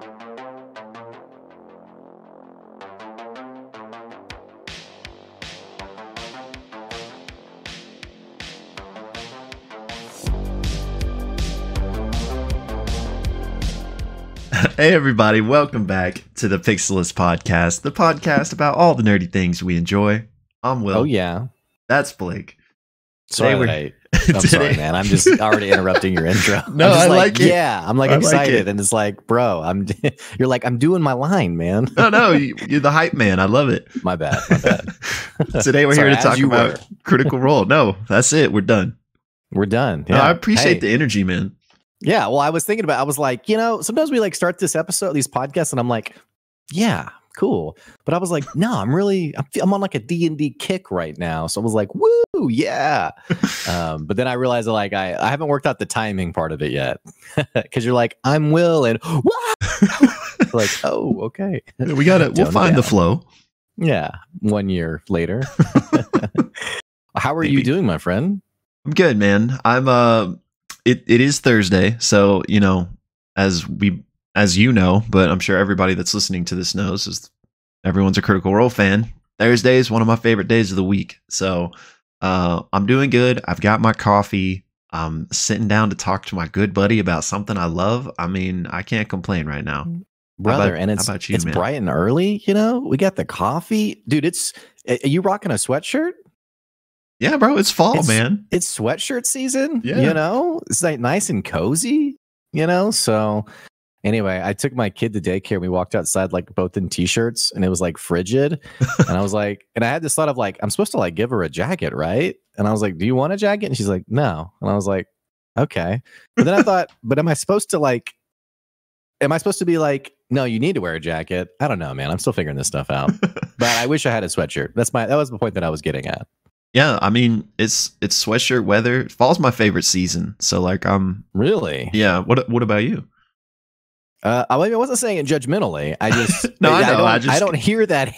Hey everybody, welcome back to the Pixelists podcast, the podcast about all the nerdy things we enjoy. I'm Will. Oh yeah. That's Blake. Sorry, I'm sorry, man. I'm just already interrupting your intro. No, I like it. Yeah, I'm like excited, and it's like, bro, you're like, I'm doing my line, man. No, you're the hype man. I love it. My bad. Today we're here to talk about Critical Role. No, that's it. We're done. Yeah. No, I appreciate the energy, man. Yeah, well, I was like, sometimes we like start this episode, these podcasts, and I'm like, yeah, cool. But I was like, no, I'm on like a D&D kick right now. So I was like, woo, yeah. But then I realized like I haven't worked out the timing part of it yet. Because you're like, I'm Will, and like, oh, okay. We'll find the flow. Yeah, 1 year later. How are you doing, my friend? I'm good, man. It is Thursday, so as you know, but I'm sure everybody that's listening to this knows, is everyone's a Critical Role fan. Thursday is one of my favorite days of the week, so I'm doing good. I've got my coffee. I'm sitting down to talk to my good buddy about something I love. I mean, I can't complain right now, brother. How about you, it's man? Bright and early. We got the coffee, dude. Are you rocking a sweatshirt? Yeah, bro, it's fall, man. It's sweatshirt season. Yeah. It's like nice and cozy. So anyway, I took my kid to daycare. We walked outside like both in t-shirts, and it was like frigid. And I was like, and I had this thought of like, I'm supposed to like give her a jacket, right? And I was like, do you want a jacket? And she's like, no. And I was like, okay. But then I thought, but am I supposed to be like, no, you need to wear a jacket? I don't know, man. I'm still figuring this stuff out. But I wish I had a sweatshirt. That was the point that I was getting at. Yeah, I mean, it's sweatshirt weather. Fall's my favorite season. So like really? Yeah. What about you? I wasn't saying it judgmentally. I just no, I know. I don't hear that.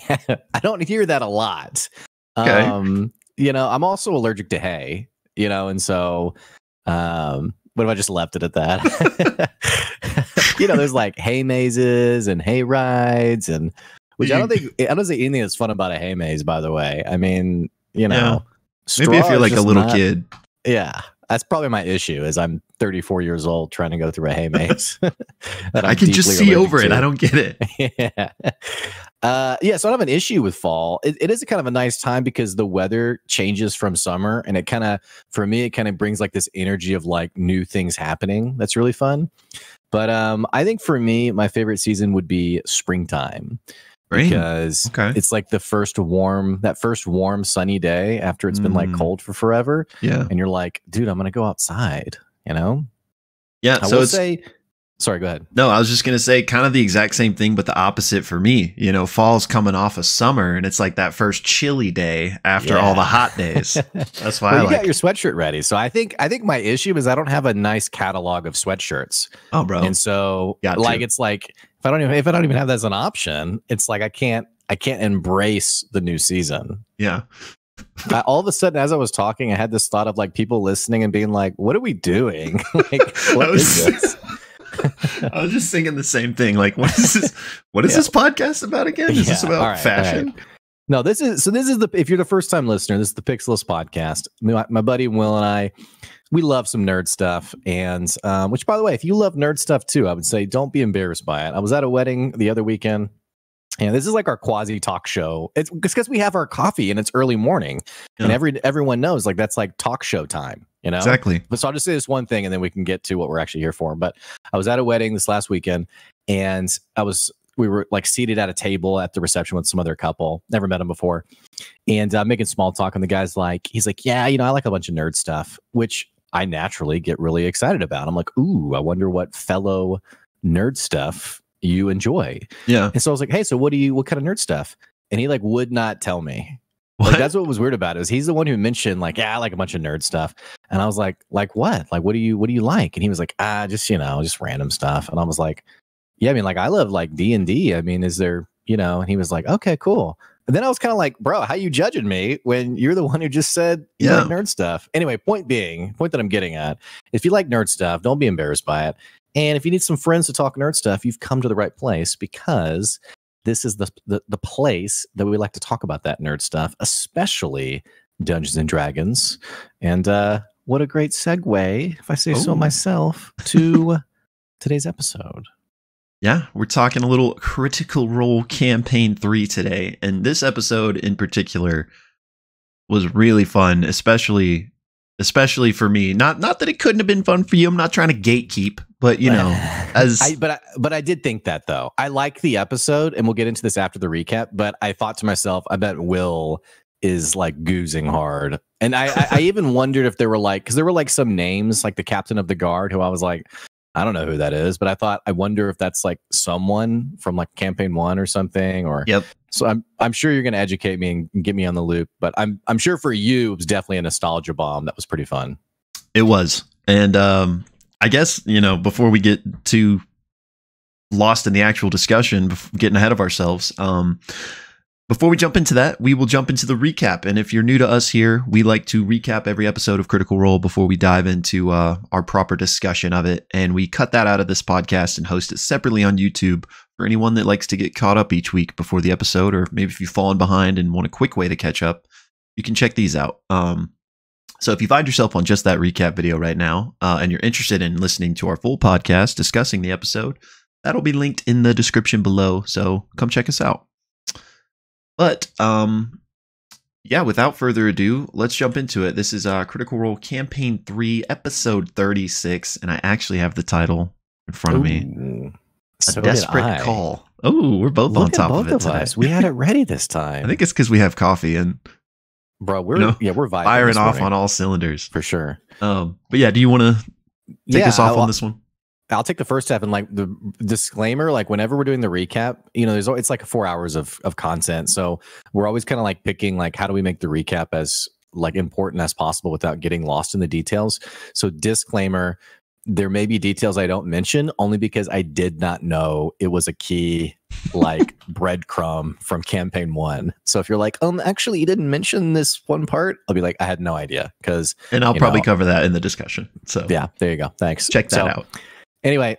I don't hear that a lot. Okay. I'm also allergic to hay. And so what if I just left it at that? There's like hay mazes and hay rides, and which I don't think anything that's fun about a hay maze. By the way, I mean. Yeah. Maybe if you're like a little kid. Yeah, that's probably my issue. Is I'm 34 years old trying to go through a hay maze. I can just see over it. I don't get it. Yeah. So I don't have an issue with fall. It is a kind of a nice time because the weather changes from summer, and for me, it kind of brings like this energy of like new things happening. That's really fun. But I think for me, my favorite season would be springtime. Because it's like that first warm sunny day after it's been like cold for forever. Yeah. And you're like, dude, I'm going to go outside, Yeah. Sorry, go ahead. No, I was just going to say kind of the exact same thing, but the opposite for me. Fall's coming off of summer, and it's like that first chilly day after all the hot days. That's why you got your sweatshirt ready. So I think my issue is I don't have a nice catalog of sweatshirts. Oh, bro. And so it's like, if I don't even have that as an option, it's like I can't embrace the new season. Yeah. All of a sudden, as I was talking, I had this thought of like people listening and being like, "What are we doing? Like, what is this?" I was just thinking the same thing. Like, what is this? What is this podcast about again? Is this about fashion? Right. No, this is if you're the first time listener, this is the Pixelists podcast. My buddy Will and I, we love some nerd stuff, and which, by the way, if you love nerd stuff too, I would say don't be embarrassed by it. I was at a wedding the other weekend, and this is like our quasi talk show. It's because we have our coffee and it's early morning, and everyone knows like that's like talk show time. Exactly. But so I'll just say this one thing, and then we can get to what we're actually here for. But I was at a wedding this last weekend, and we were like seated at a table at the reception with some other couple. Never met them before, and making small talk. And the guy's like, he's like, yeah, I like a bunch of nerd stuff, which I naturally get really excited about. I'm like, ooh, I wonder what fellow nerd stuff you enjoy. Yeah. And so I was like, hey, so what kind of nerd stuff? And he like would not tell me. Like, that's what was weird about it. Is he's the one who mentioned like, yeah, I like a bunch of nerd stuff. And I was like what? Like, what do you like? And he was like, just random stuff. And I was like, yeah, I mean, like I love like D&D. I mean, is there, and he was like, okay, cool. And then I was kind of like, bro, how you judging me when you're the one who just said you like nerd stuff? Anyway, point that I'm getting at, if you like nerd stuff, don't be embarrassed by it. And if you need some friends to talk nerd stuff, you've come to the right place, because this is the place that we like to talk about that nerd stuff, especially Dungeons and Dragons. And what a great segue, if I say so myself, to today's episode. Yeah, we're talking a little Critical Role Campaign 3 today. And this episode in particular was really fun, especially for me. Not that it couldn't have been fun for you. I'm not trying to gatekeep, but you know, but I did think that, though. I like the episode, and we'll get into this after the recap, but I thought to myself, I bet Will is like goozing hard. And I even wondered if there were because there were like some names, like the captain of the guard, who I was like, I don't know who that is, but I wonder if that's like someone from like campaign 1 or something. Or so I'm sure you're going to educate me and get me on the loop. But I'm sure for you, it was definitely a nostalgia bomb. That was pretty fun. It was, and I guess before we get too lost in the actual discussion, getting ahead of ourselves. Before we jump into that, we will jump into the recap. And if you're new to us here, we like to recap every episode of Critical Role before we dive into our proper discussion of it. And we cut that out of this podcast and host it separately on YouTube for anyone that likes to get caught up each week before the episode. Or maybe if you've fallen behind and want a quick way to catch up, you can check these out. So if you find yourself on just that recap video right now, and you're interested in listening to our full podcast discussing the episode, that'll be linked in the description below. So come check us out. But, without further ado, let's jump into it. This is Critical Role Campaign 3, Episode 36, and I actually have the title in front of me. So A Desperate Call. Oh, we're both on top of it today. We had it ready this time. I think it's because we have coffee and... Bro, we're vibing, firing off on all cylinders. For sure. But yeah, do you want to take us off on this one? I'll take the first half, and like the disclaimer, like whenever we're doing the recap, it's like 4 hours of content. So we're always kind of like picking like, how do we make the recap as like important as possible without getting lost in the details? So disclaimer, there may be details I don't mention only because I did not know it was a key like breadcrumb from campaign 1. So if you're like, actually you didn't mention this one part, I'll be like, I had no idea. And I'll probably cover that in the discussion. So yeah, there you go. Thanks. Check that out. Anyway,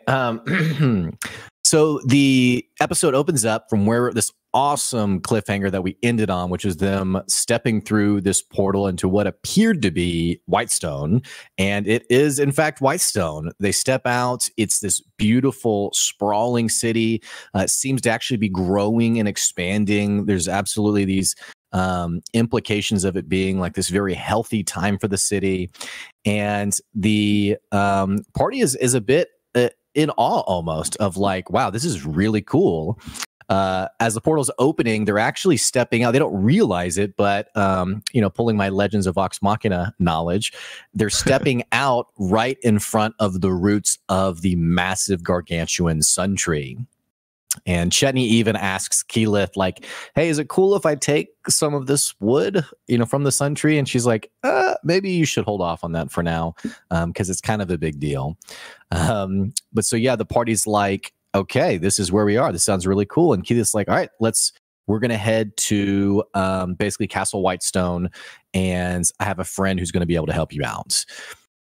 so the episode opens up from where this awesome cliffhanger that we ended on, which is them stepping through this portal into what appeared to be Whitestone. And it is, in fact, Whitestone. They step out. It's this beautiful, sprawling city. It seems to actually be growing and expanding. There's absolutely these implications of it being like this very healthy time for the city. And the party is a bit in awe almost of like, wow, this is really cool. As the portal's opening, they're actually stepping out. They don't realize it, but pulling my Legends of Vox Machina knowledge, they're stepping out right in front of the roots of the massive gargantuan sun tree. And Chetney even asks Keyleth, like, hey, is it cool if I take some of this wood, from the sun tree? And she's like, maybe you should hold off on that for now, because it's kind of a big deal. But so, yeah, the party's like, okay, this is where we are. This sounds really cool. And Keyleth's like, all right, we're going to head to basically Castle Whitestone, and I have a friend who's going to be able to help you out.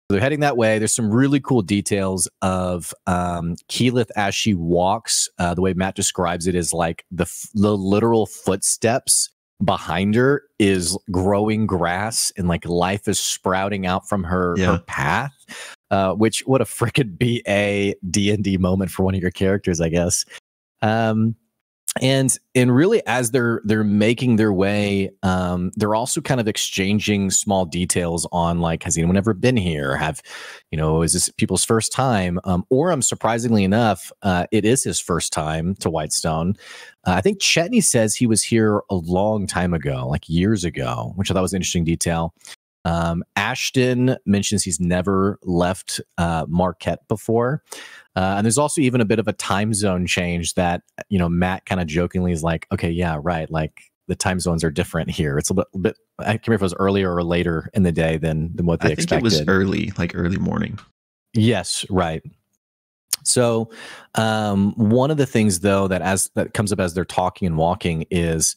So they're heading that way. There's some really cool details of Keyleth as she walks. The way Matt describes it is like the literal footsteps behind her is growing grass, and like life is sprouting out from her path. Which, what a frickin' BA D&D moment for one of your characters, I guess. And really, as they're making their way, they're also kind of exchanging small details on like, has anyone ever been here? Is this people's first time? Orem, surprisingly enough, it is his first time to Whitestone. I think Chetney says he was here a long time ago, like years ago, which I thought was an interesting detail. Ashton mentions he's never left Marquette befit. And there's also even a bit of a time zone change that, Matt kind of jokingly is like, okay, yeah, right. Like the time zones are different here. It's a bit I can't remember if it was earlier or later in the day than what they expected. I think it was early morning. Yes, right. So one of the things, though, that comes up as they're talking and walking is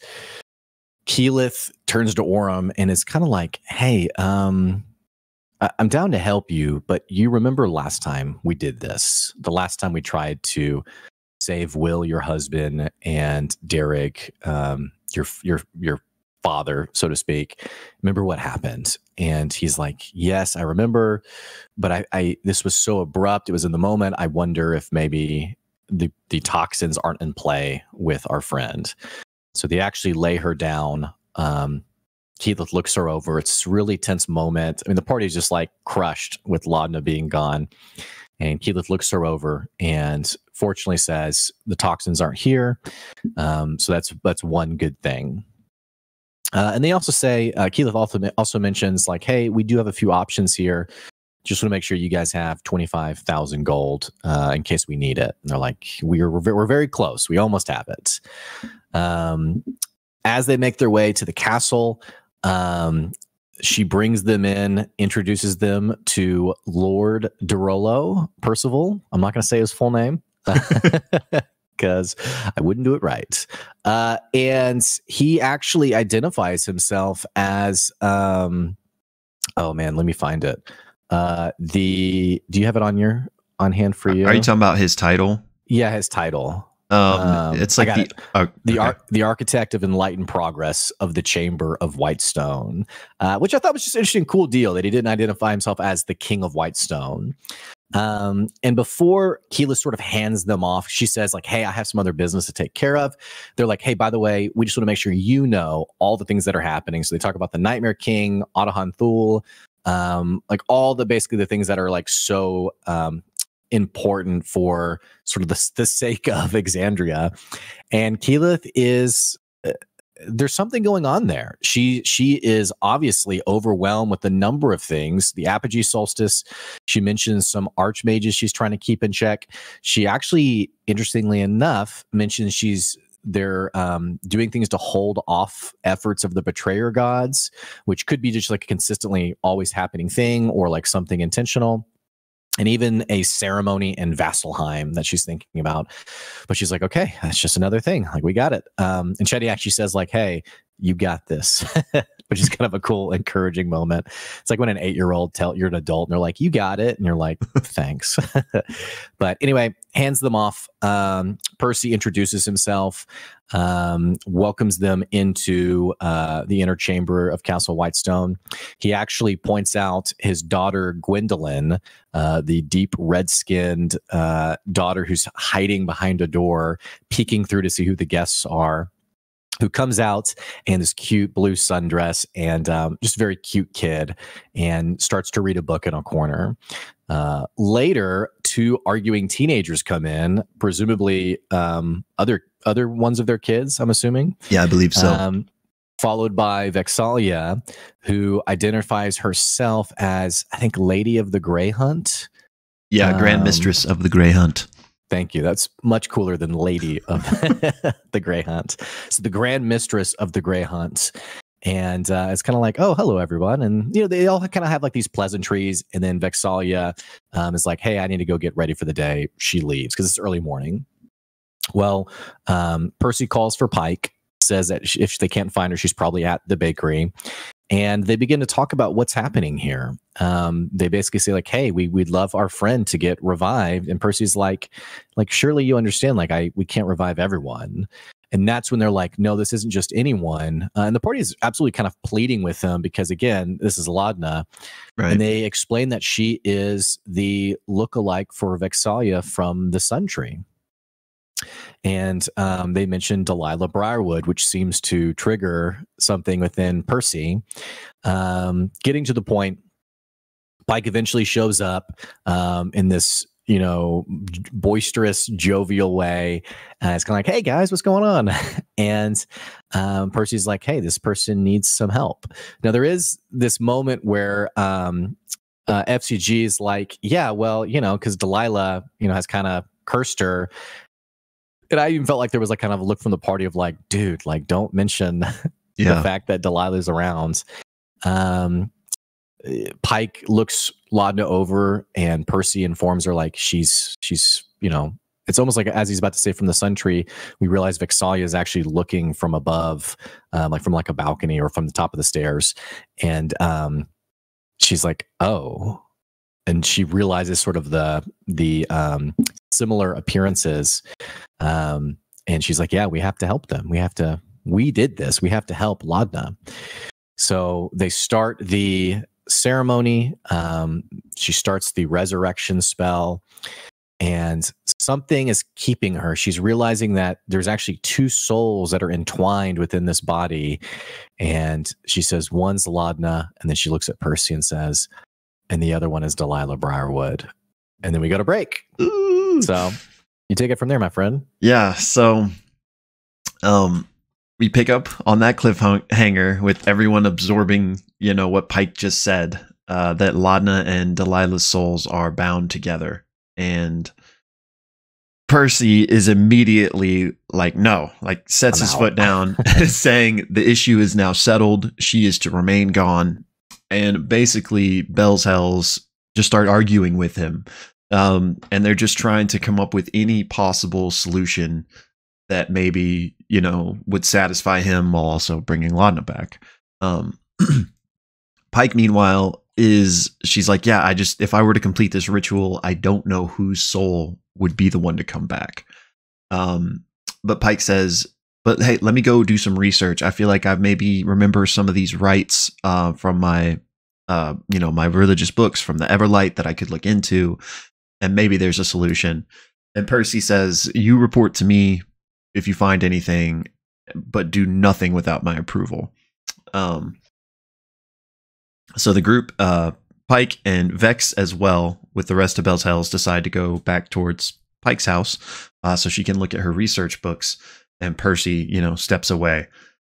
Keyleth turns to Orem and is kind of like, hey, I'm down to help you, but you remember last time we did this, the last time we tried to save Will, your husband, and Derek, your father, so to speak. Remember what happened? And he's like, yes, I remember, but I this was so abrupt. It was in the moment. I wonder if maybe the toxins aren't in play with our friend. So they actually lay her down. Keyleth looks her over. It's a really tense moment. I mean, the party's just like crushed with Laudna being gone. And Keyleth looks her over and fortunately says the toxins aren't here. So that's one good thing. And they also say, Keyleth also mentions like, hey, we do have a few options here. Just want to make sure you guys have 25,000 gold in case we need it. And they're like, we're very close. We almost have it. As they make their way to the castle, she brings them in, introduces them to Lord Derolo Percival. I'm not going to say his full name because I wouldn't do it right. And he actually identifies himself as, oh man, let me find it. Do you have it on hand for you? Are you talking about his title? Yeah, his title. It's like the architect of enlightened progress of the Chamber of Whitestone, which I thought was just an interesting, cool deal that he didn't identify himself as the King of Whitestone. And before Keyleth sort of hands them off, she says like, hey, I have some other business to take care of. They're like, hey, by the way, we just want to make sure you know all the things that are happening. So they talk about the Nightmare King, Otahan Thul, like all basically the things that are like so important for sort of the sake of Exandria. And Keyleth is there's something going on there. She is obviously overwhelmed with the number of things. The apogee solstice. She mentions some archmages she's trying to keep in check. She actually, interestingly enough, mentions they're doing things to hold off efforts of the betrayer gods, which could be just like a consistently always happening thing or like something intentional. And even a ceremony in Vasselheim that she's thinking about. But she's like, okay, that's just another thing. Like, we got it. And Chetty actually says like, hey, you got this, which is kind of a cool, encouraging moment. It's like when an 8-year-old you're an adult and they're like, you got it. And you're like, thanks. But anyway, hands them off. Percy introduces himself, welcomes them into the inner chamber of Castle Whitestone. He actually points out his daughter, Gwendolyn, the deep red-skinned daughter who's hiding behind a door, peeking through to see who the guests are, who comes out in this cute blue sundress and just a very cute kid and starts to read a book in a corner. Later, 2 arguing teenagers come in, presumably other ones of their kids, I'm assuming. Yeah, I believe so. Followed by Vexalia, who identifies herself as, I think, Lady of the Grey Hunt. Yeah, Grand Mistress of the Grey Hunt. Thank you. That's much cooler than Lady of the Grey Hunt. So the Grand Mistress of the Grey Hunt. And it's kind of like, oh, hello, everyone. And, they all kind of have like these pleasantries. And then Vexalia is like, hey, I need to go get ready for the day. She leaves because it's early morning. Well, Percy calls for Pike, says that if they can't find her, she's probably at the bakery. And they begin to talk about what's happening here. They basically say like, hey, we'd love our friend to get revived. And Percy's like, surely you understand, like, we can't revive everyone. And that's when they're like, no, this isn't just anyone. And the party is absolutely kind of pleading with them because, again, this is Laudna. Right. And they explain that she is the lookalike for Vexalia from the Sun Tree. And they mentioned Delilah Briarwood, which seems to trigger something within Percy. Getting to the point, Pike eventually shows up in this, boisterous, jovial way. It's kind of like, hey, guys, what's going on? And Percy's like, hey, this person needs some help. Now, there is this moment where F.C.G is like, yeah, well, because Delilah, has kind of cursed her. And I even felt like there was like kind of a look from the party of like, dude, like, don't mention the fact that Delilah's around. Pike looks Laudna over and Percy informs her like she's it's almost like as he's about to say from the sun tree, we realize Vexalia is actually looking from above, like from like a balcony or from the top of the stairs. And she's like, oh, and she realizes sort of the similar appearances. And she's like, yeah, we have to help them. We did this. We have to help Laudna. So they start the ceremony. She starts the resurrection spell, and something is keeping her. She's realizing that there's actually two souls that are entwined within this body. And she says, one's Laudna. And then she looks at Percy and says, and the other one is Delilah Briarwood. And then we go to break. Ooh. So you take it from there, my friend. Yeah. So, we pick up on that cliffhanger with everyone absorbing, what Pike just said, that Laudna and Delilah's souls are bound together. And Percy is immediately like, no, like sets his foot down, saying the issue is now settled. She is to remain gone. And basically, Bell's Hells just start arguing with him. And they're just trying to come up with any possible solution that maybe, would satisfy him while also bringing Laudna back. Pike, meanwhile, she's like, yeah, if I were to complete this ritual, I don't know whose soul would be the one to come back. But Pike says, but hey, let me go do some research. I feel like I maybe remember some of these rites from my, my religious books from the Everlight that I could look into, and maybe there's a solution. And Percy says, you report to me if you find anything, but do nothing without my approval. So the group, Pike and Vex as well, with the rest of Bell's Hells, decide to go back towards Pike's house so she can look at her research books. And Percy, steps away.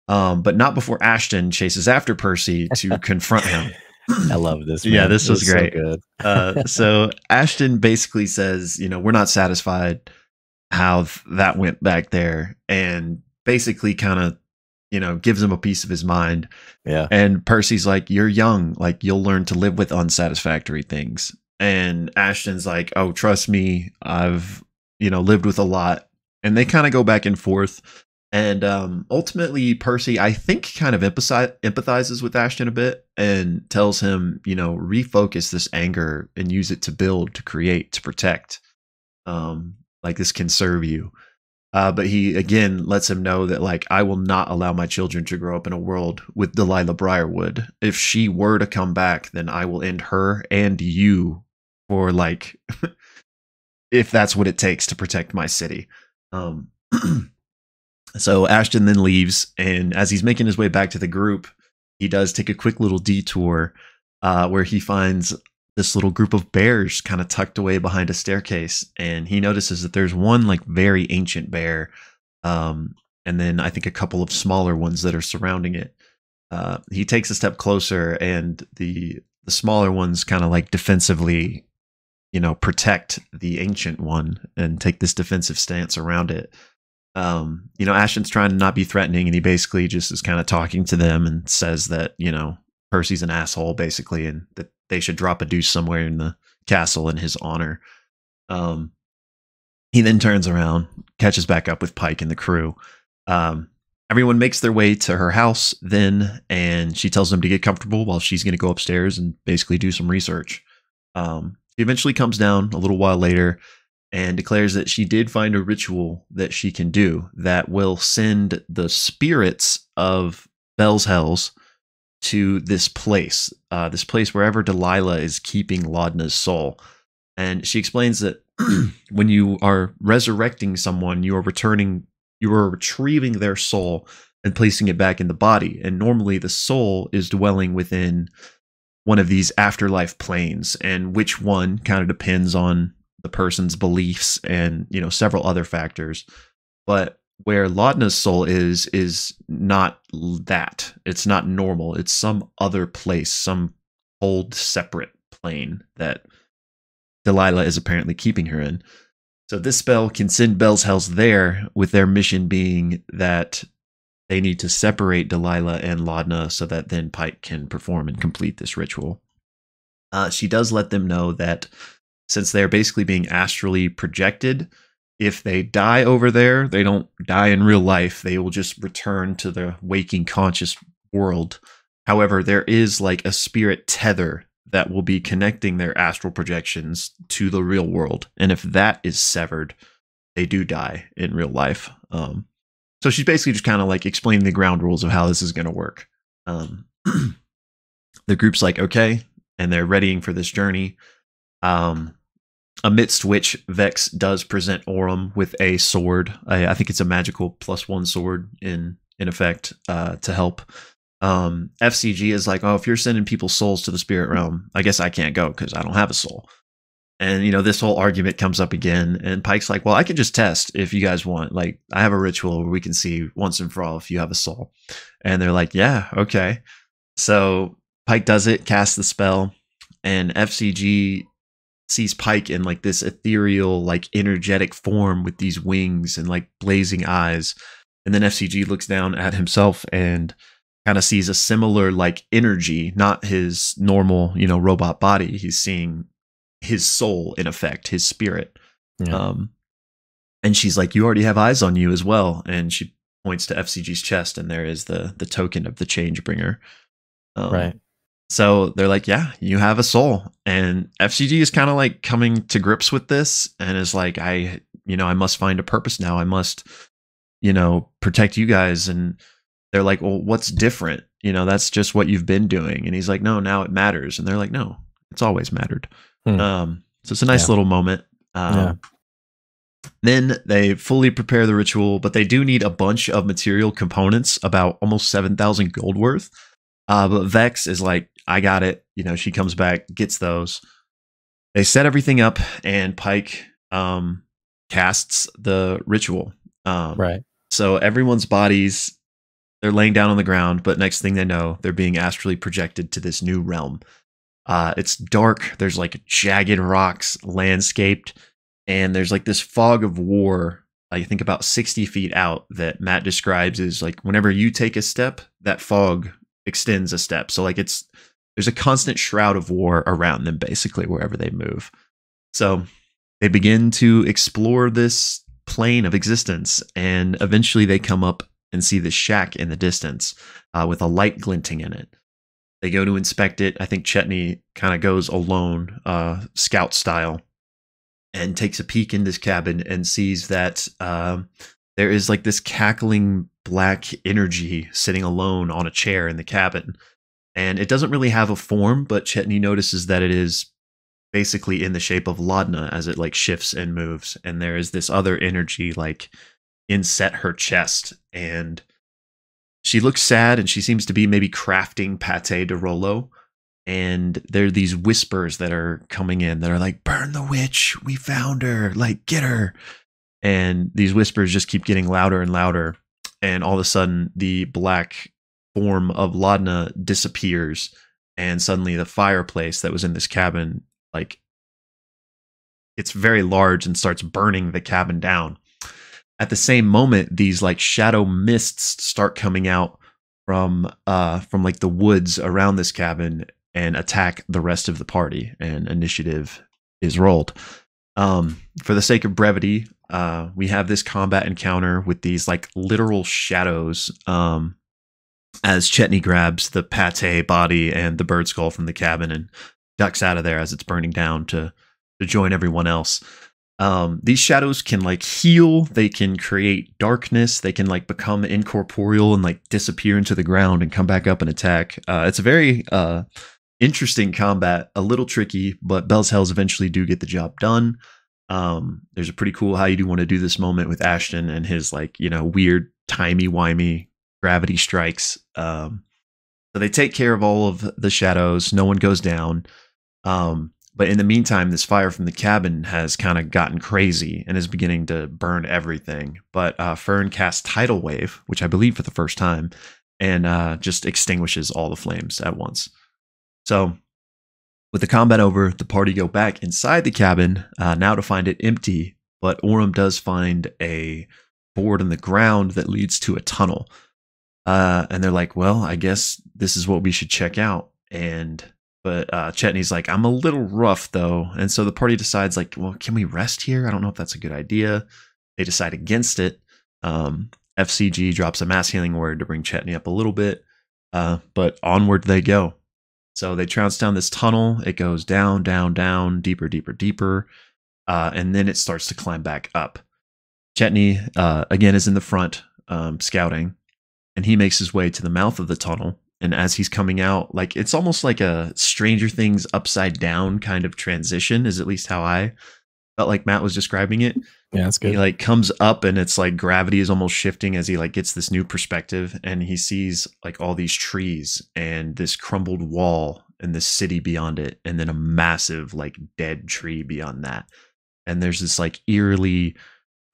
But not before Ashton chases after Percy to confront him. I love this, man. Yeah, this was great. So good. So Ashton basically says, we're not satisfied how that went back there, and basically kind of, gives him a piece of his mind. Yeah. And Percy's like, you're young, like you'll learn to live with unsatisfactory things. And Ashton's like, oh, trust me, I've, lived with a lot. And they kind of go back and forth. And ultimately, Percy, I think, kind of empathizes with Ashton a bit and tells him, refocus this anger and use it to build, to create, to protect. Like this can serve you. But he, again, lets him know that, like, I will not allow my children to grow up in a world with Delilah Briarwood. If she were to come back, then I will end her and you for, like, if that's what it takes to protect my city. So Ashton then leaves, and as he's making his way back to the group, he does take a quick little detour where he finds this little group of bears kind of tucked away behind a staircase, and he notices that there's one like very ancient bear, and then I think a couple of smaller ones that are surrounding it. He takes a step closer, and the smaller ones kind of like defensively, protect the ancient one and take this defensive stance around it. Ashton's trying to not be threatening, and he basically just is kind of talking to them and says that, Percy's an asshole basically, and that they should drop a deuce somewhere in the castle in his honor. He then turns around, catches back up with Pike and the crew. Everyone makes their way to her house then, and she tells them to get comfortable while she's going to go upstairs and basically do some research. She eventually comes down a little while later and declares that she did find a ritual that she can do that will send the spirits of Bell's Hells to this place wherever Delilah is keeping Laudna's soul. And she explains that when you are resurrecting someone, you are retrieving their soul and placing it back in the body. And normally the soul is dwelling within one of these afterlife planes, and which one kind of depends on the person's beliefs and, several other factors. But where Laudna's soul is not that. It's not normal. It's some other place, some old separate plane that Delilah is apparently keeping her in. So this spell can send Bell's Hells there, with their mission being that they need to separate Delilah and Laudna so that then Pike can perform and complete this ritual. She does let them know that since they're basically being astrally projected, if they die over there, they don't die in real life. They will just return to the waking conscious world. However, there is like a spirit tether that will be connecting their astral projections to the real world. And if that is severed, they do die in real life. So she's basically just kind of like explaining the ground rules of how this is going to work. The group's like, okay, and they're readying for this journey. Amidst which Vex does present Aurum with a sword. I think it's a magical +1 sword in effect to help. F.C.G is like, oh, if you're sending people's souls to the spirit realm, I guess I can't go because I don't have a soul. And, you know, this whole argument comes up again. And Pike's like, well, I can just test if you guys want. Like, I have a ritual where we can see once and for all if you have a soul. And they're like, yeah, okay. So Pike does it, casts the spell, and F.C.G sees Pike in like this ethereal, like energetic form with these wings and like blazing eyes. And then F.C.G looks down at himself and kind of sees a similar like energy, not his normal, you know, robot body. He's seeing his soul in effect, his spirit. Yeah. And she's like, you already have eyes on you as well. And she points to F.C.G's chest, and there is the token of the change bringer. Right. So they're like, yeah, you have a soul. And F.C.G is kind of like coming to grips with this and is like, I must find a purpose now. I must, protect you guys. And they're like, well, what's different? That's just what you've been doing. And he's like, no, now it matters. And they're like, no, it's always mattered. So it's a nice little moment. Then they fully prepare the ritual, but they do need a bunch of material components, about almost 7,000 gold worth. But Vex is like, I got it. She comes back, gets those. They set everything up, and Pike casts the ritual. Right. So everyone's bodies, they're laying down on the ground, but next thing they know, they're being astrally projected to this new realm. It's dark. There's like jagged rocks landscaped, and there's like this fog of war, I think about 60 feet out, that Matt describes as like whenever you take a step, that fog extends a step. So like there's a constant shroud of war around them basically wherever they move. So they begin to explore this plane of existence, and eventually they come up and see the shack in the distance with a light glinting in it. They go to inspect it. I think Chetney kind of goes alone, scout style, and takes a peek in this cabin and sees that there is like this cackling black energy sitting alone on a chair in the cabin. And it doesn't really have a form, but Chetney notices that it is basically in the shape of Laudna as it like shifts and moves. And there is this other energy like inset her chest, and she looks sad, and she seems to be maybe crafting pate de Rolo. And there are these whispers that are coming in that are like, burn the witch, we found her, like, get her. And these whispers just keep getting louder and louder. And all of a sudden, the black form of Laudna disappears. And suddenly the fireplace that was in this cabin, like, it's very large and starts burning the cabin down. At the same moment, these like shadow mists start coming out from like the woods around this cabin and attack the rest of the party, and initiative is rolled. For the sake of brevity, we have this combat encounter with these like literal shadows as Chetney grabs the pate body and the bird skull from the cabin and ducks out of there as it's burning down to join everyone else. These shadows can like heal, they can create darkness, they can like become incorporeal and like disappear into the ground and come back up and attack. It's a very interesting combat, a little tricky, but Bell's Hells eventually do get the job done. There's a pretty cool how you do want to do this moment with Ashton and his like, weird timey-wimey gravity strikes. So they take care of all of the shadows, no one goes down. But in the meantime, this fire from the cabin has kind of gotten crazy and is beginning to burn everything. But Fern casts Tidal Wave, which I believe for the first time, and just extinguishes all the flames at once. So with the combat over, the party go back inside the cabin, now to find it empty. But Aurum does find a board in the ground that leads to a tunnel. And they're like, well, I guess this is what we should check out. And But Chetney's like, I'm a little rough though. And so the party decides like, well, can we rest here? I don't know if that's a good idea. They decide against it. F.C.G. drops a mass healing word to bring Chetney up a little bit. But onward they go. So they trounce down this tunnel. It goes down, down, down, deeper, deeper, deeper. And then it starts to climb back up. Chetney, again, is in the front scouting. And he makes his way to the mouth of the tunnel. And as he's coming out, like it's almost like a Stranger Things upside down kind of transition, is at least how I felt like Matt was describing it. Yeah, that's good. He like comes up and it's like gravity is almost shifting as he like gets this new perspective, and he sees like all these trees and this crumbled wall and this city beyond it, and then a massive like dead tree beyond that. And there's this like eerily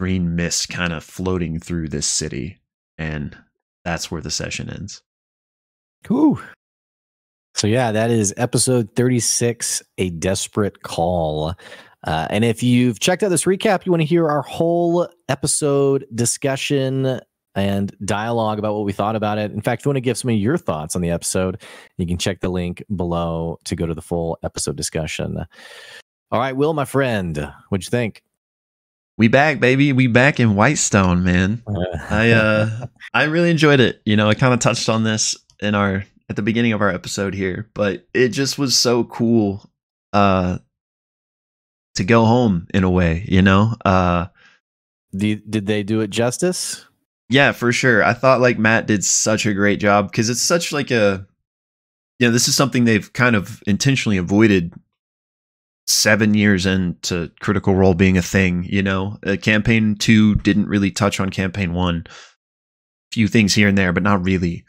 green mist kind of floating through this city, and that's where the session ends. Cool. So yeah, that is episode 36, A Desperate Call. And if you've checked out this recap, you want to hear our whole episode discussion and dialogue about what we thought about it. In fact, if you want to give some of your thoughts on the episode, you can check the link below to go to the full episode discussion. All right, Will, my friend, what'd you think? We back, baby. We back in Whitestone, man. I really enjoyed it. You know, I kind of touched on this at the beginning of our episode here, but it just was so cool to go home in a way, you know. Did they do it justice? Yeah, for sure. I thought like Matt did such a great job, because it's such like this is something they've kind of intentionally avoided 7 years into Critical Role being a thing, you know. Campaign 2 didn't really touch on Campaign 1. Few things here and there, but not really.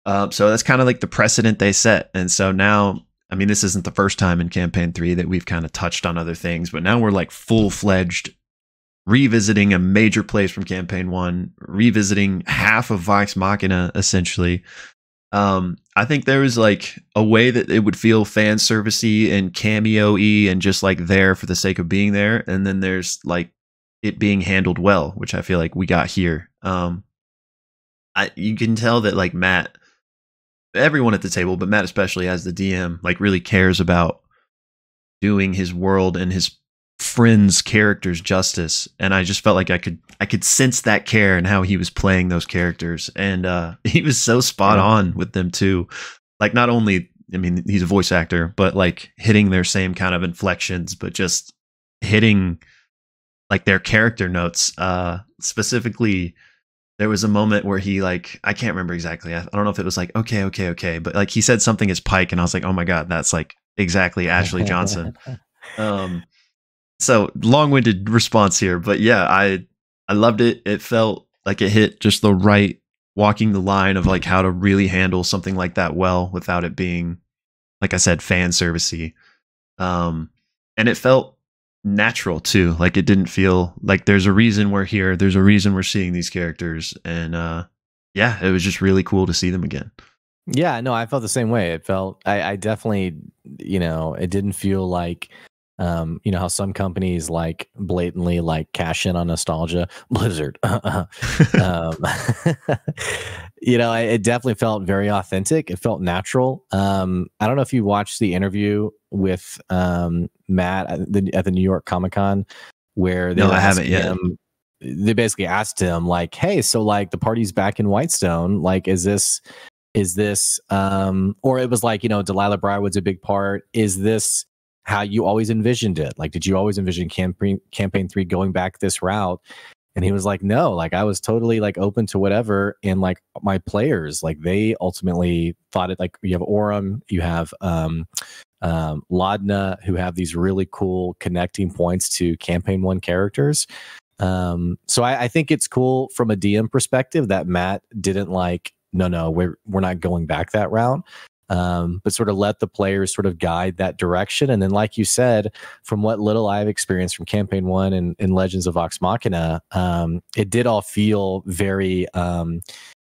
So that's kind of like the precedent they set. And so now, I mean, this isn't the first time in Campaign 3 that we've kind of touched on other things, but now we're like full-fledged revisiting a major place from Campaign 1, revisiting half of Vox Machina, essentially. I think there was like a way that it would feel fan servicey and cameo-y and just like there for the sake of being there. And then there's like it being handled well, which I feel like we got here. You can tell that like Matt, everyone at the table, but Matt especially as the DM, like really cares about doing his world and his friends' characters justice. And I just felt like I could sense that care and how he was playing those characters. And he was so spot on with them too. Like not only, I mean, he's a voice actor, but like hitting their same kind of inflections, but just hitting like their character notes. Specifically, there was a moment where he like, I can't remember exactly. I don't know if it was like, okay. But like he said something as Pike, and I was like, oh my God, that's like exactly Ashley Johnson. So long-winded response here, but yeah, I loved it. It felt like it hit just the right, walking the line of like how to really handle something like that well without it being, like I said, fan servicey. And it felt natural too. Like it didn't feel like there's a reason we're here. There's a reason we're seeing these characters, and yeah, it was just really cool to see them again. Yeah, no, I felt the same way. It felt, I definitely, you know, it didn't feel like, you know how some companies like blatantly like cash in on nostalgia. Blizzard. You know, it definitely felt very authentic. It felt natural. I don't know if you watched the interview with Matt at the New York Comic-Con where they I haven't yet. They basically asked him like, hey, so like the party's back in Whitestone, like is this or it was like, you know, Delilah Briarwood's a big part, is this how you always envisioned it? Like, did you always envision campaign 3 going back this route? And he was like, no, like I was totally like open to whatever. And like my players, like they ultimately thought it, like you have Orem, you have Laudna, who have these really cool connecting points to campaign 1 characters. So I think it's cool from a DM perspective that Matt didn't like, no, we're not going back that route. But sort of let the players sort of guide that direction. And then, like you said, from what little I've experienced from Campaign 1 and Legends of Vox Machina, it did all feel very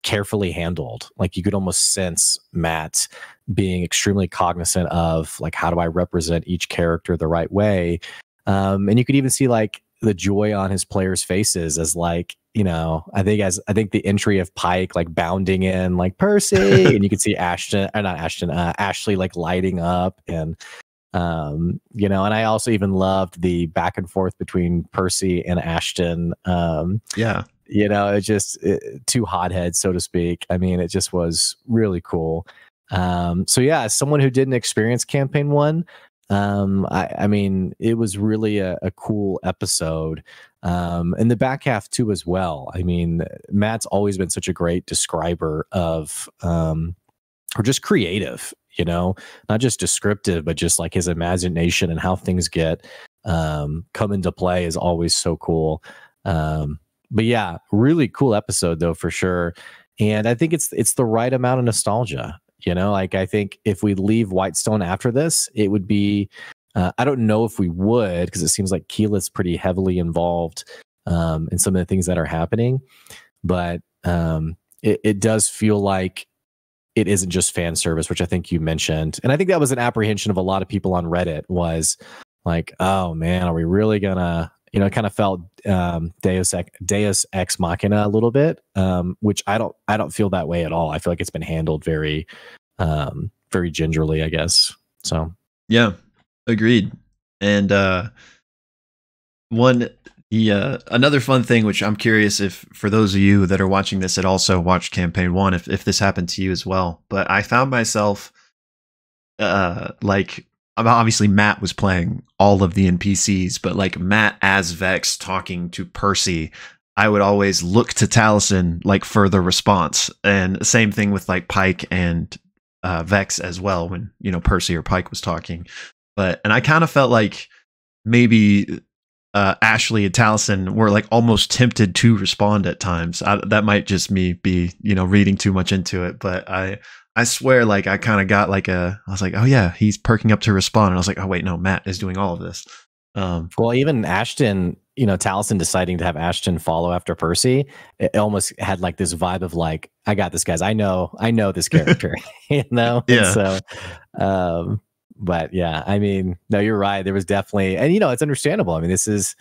carefully handled. Like you could almost sense Matt being extremely cognizant of like, how do I represent each character the right way? And you could even see like the joy on his players' faces as like you know, I think the entry of Pike like bounding in like Percy, and you could see Ashley like lighting up, and you know, and I also even loved the back and forth between Percy and Ashton. Yeah. You know, two hotheads, so to speak. I mean, it just was really cool. So yeah, as someone who didn't experience campaign one, I mean, it was really a cool episode. And the back half too, as well. I mean, Matt's always been such a great describer of, or just creative, you know, not just descriptive, but just like his imagination and how things get, come into play is always so cool. But yeah, really cool episode though, for sure. And I think it's the right amount of nostalgia. You know, like I think if we leave Whitestone after this, it would be. I don't know if we would, because it seems like Keyleth's pretty heavily involved in some of the things that are happening. But it does feel like it isn't just fan service, which I think you mentioned, and I think that was an apprehension of a lot of people on Reddit. Was like, oh man, are we really gonna? You know, it kind of felt Deus Ex Machina a little bit, which I don't feel that way at all. I feel like it's been handled very, very gingerly, I guess. So yeah, agreed. And another fun thing, which I'm curious if for those of you that are watching this that also watched campaign one, if this happened to you as well. But I found myself like, obviously Matt was playing all of the NPCs, but like Matt as Vex talking to Percy, I would always look to Taliesin like for the response. And same thing with like Pike and Vex as well, when, you know, Percy or Pike was talking. And I kind of felt like maybe Ashley and Taliesin were like almost tempted to respond at times. That might just me be, you know, reading too much into it, but I swear, like, I kind of got like I was like, oh yeah, he's perking up to respond. And I was like, oh wait, no, Matt is doing all of this. Well, even Ashton, you know, Taliesin deciding to have Ashton follow after Percy, it almost had like this vibe of like, I got this, guys. I know this character, you know? Yeah. And so, but yeah, I mean, no, you're right. There was definitely, and you know, it's understandable. I mean, this is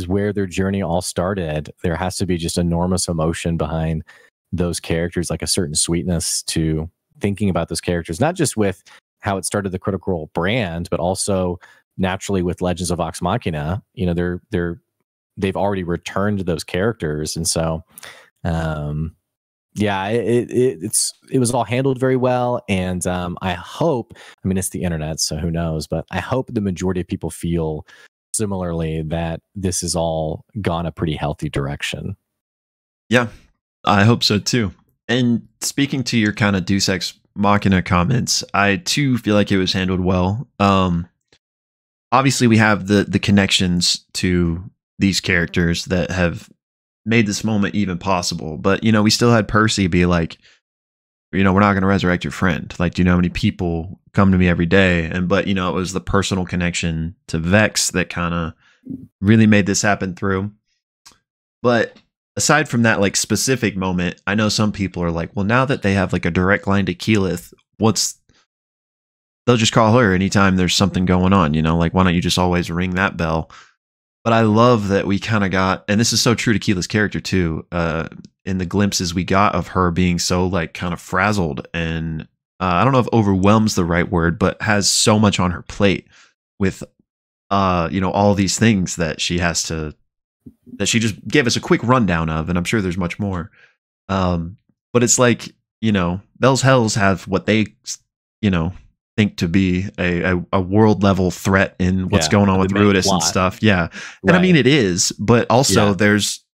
where their journey all started. There has to be just enormous emotion behind those characters, like a certain sweetness to thinking about those characters, not just with how it started the Critical Role brand, but also naturally with Legends of Vox Machina. You know, they've already returned to those characters, and so yeah, it was all handled very well. And I hope, I mean, it's the internet, so who knows, but I hope the majority of people feel similarly, that this has all gone a pretty healthy direction. Yeah, I hope so too. And speaking to your kind of Deus Ex Machina comments, I too feel like it was handled well. Obviously, we have the connections to these characters that have made this moment even possible. But, you know, we still had Percy be like, you know, we're not going to resurrect your friend. Like, do you know how many people come to me every day? But, you know, it was the personal connection to Vex that kind of really made this happen through. But aside from that, like, specific moment, I know some people are like, well, now that they have like a direct line to Keyleth, they'll just call her anytime there's something going on, you know, like, why don't you just always ring that bell? But I love that we kind of got, and this is so true to Keyleth's character too, in the glimpses we got of her being so like kind of frazzled and I don't know if overwhelm's the right word, but has so much on her plate with, you know, all these things that she just gave us a quick rundown of, and I'm sure there's much more. But it's like, you know, those hells have what they, you know, think to be a world level threat in what's going on with Ruidus and stuff. Yeah. And I mean, it is, but also there's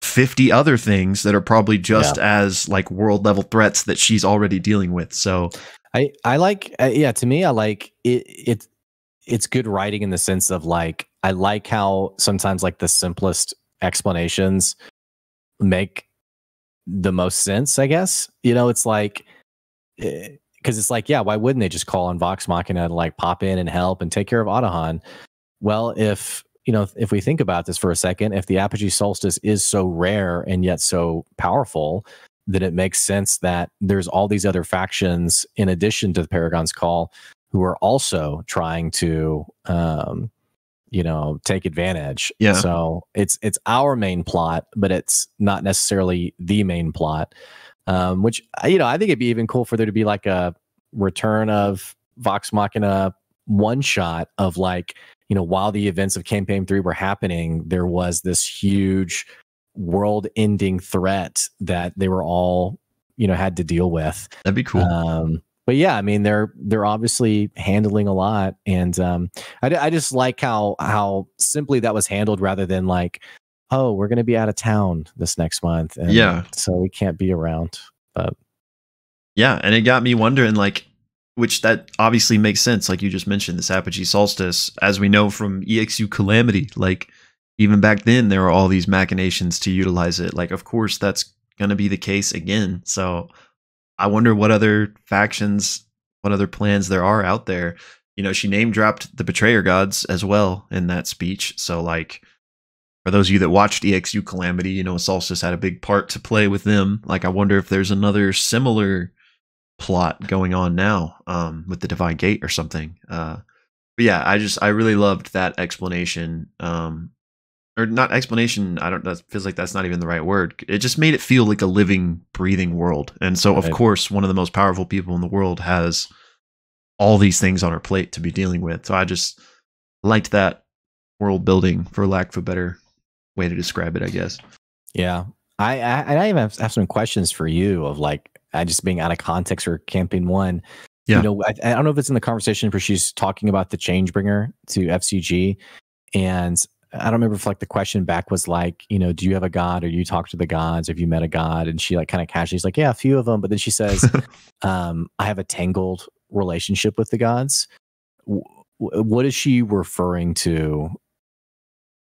50 other things that are probably just as like world level threats that she's already dealing with. So I like, to me, I like it. It's good writing in the sense of like, I like how sometimes like the simplest explanations make the most sense, I guess. You know, it's like, because it's like, yeah, why wouldn't they just call on Vox Machina to like pop in and help and take care of Autohan? Well, if we think about this for a second, if the Apogee Solstice is so rare and yet so powerful, then it makes sense that there's all these other factions in addition to the Paragon's Call who are also trying to, take advantage. Yeah. So it's our main plot, but it's not necessarily the main plot. Which I think it'd be even cool for there to be like a return of Vox Machina one shot of like, while the events of Campaign 3 were happening, there was this huge world-ending threat that they were all, had to deal with. That'd be cool. But yeah, I mean, they're obviously handling a lot, and I just like how simply that was handled, rather than like, oh, we're going to be out of town this next month, and so we can't be around. But yeah, and it got me wondering, like, which that obviously makes sense, like you just mentioned, this Apogee Solstice, as we know from EXU Calamity, like even back then there were all these machinations to utilize it. Like, of course, that's going to be the case again. So I wonder what other factions, what other plans there are out there. She name dropped the Betrayer Gods as well in that speech. So, like, for those of you that watched EXU Calamity, Solstice had a big part to play with them. Like, I wonder if there's another similar plot going on now with the Divine Gate or something. But yeah, I really loved that explanation. Or not explanation, that feels like that's not even the right word. It just made it feel like a living, breathing world. And so, of course, one of the most powerful people in the world has all these things on her plate to be dealing with. So I just liked that world building, for lack of a better way to describe it, I guess. Yeah. I even have some questions for you of like, just being out of context for Campaign 1. Yeah. I don't know if it's in the conversation where she's talking about the Changebringer to F.C.G. And I don't remember if like the question back was like, do you have a god, or you talk to the gods? Have you met a god? And she like kind of casually is like, yeah, a few of them. But then she says, I have a tangled relationship with the gods. What is she referring to?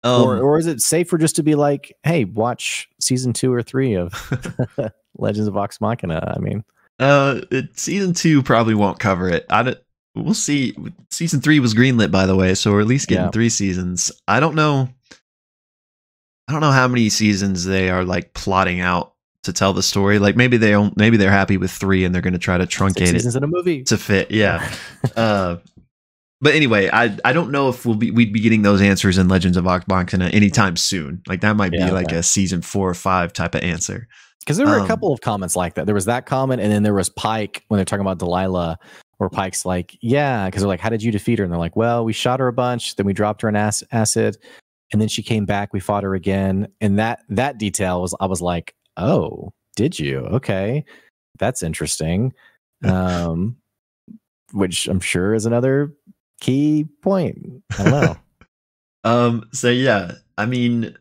Or is it safer just to be like, hey, watch season 2 or 3 of Legends of Vox Machina? I mean, season 2 probably won't cover it. We'll see. Season 3 was greenlit, by the way, so we're at least getting 3 seasons. I don't know how many seasons they are like plotting out to tell the story. Like maybe they're happy with 3 and they're going to try to truncate it in a movie to fit. Yeah. But anyway, I don't know if we'd be getting those answers in Legends of Vox Machina anytime soon. Like that might be like a season 4 or 5 type of answer. Because there were a couple of comments like that. There was that comment, and then there was Pike when they're talking about Delilah, where Pike's like, yeah, because they're like, how did you defeat her? And they're like, well, we shot her a bunch, then we dropped her in acid, and then she came back, we fought her again. And that detail was, I was like, oh, did you? Okay, that's interesting. Which I'm sure is another key point. I don't know. So yeah, I mean,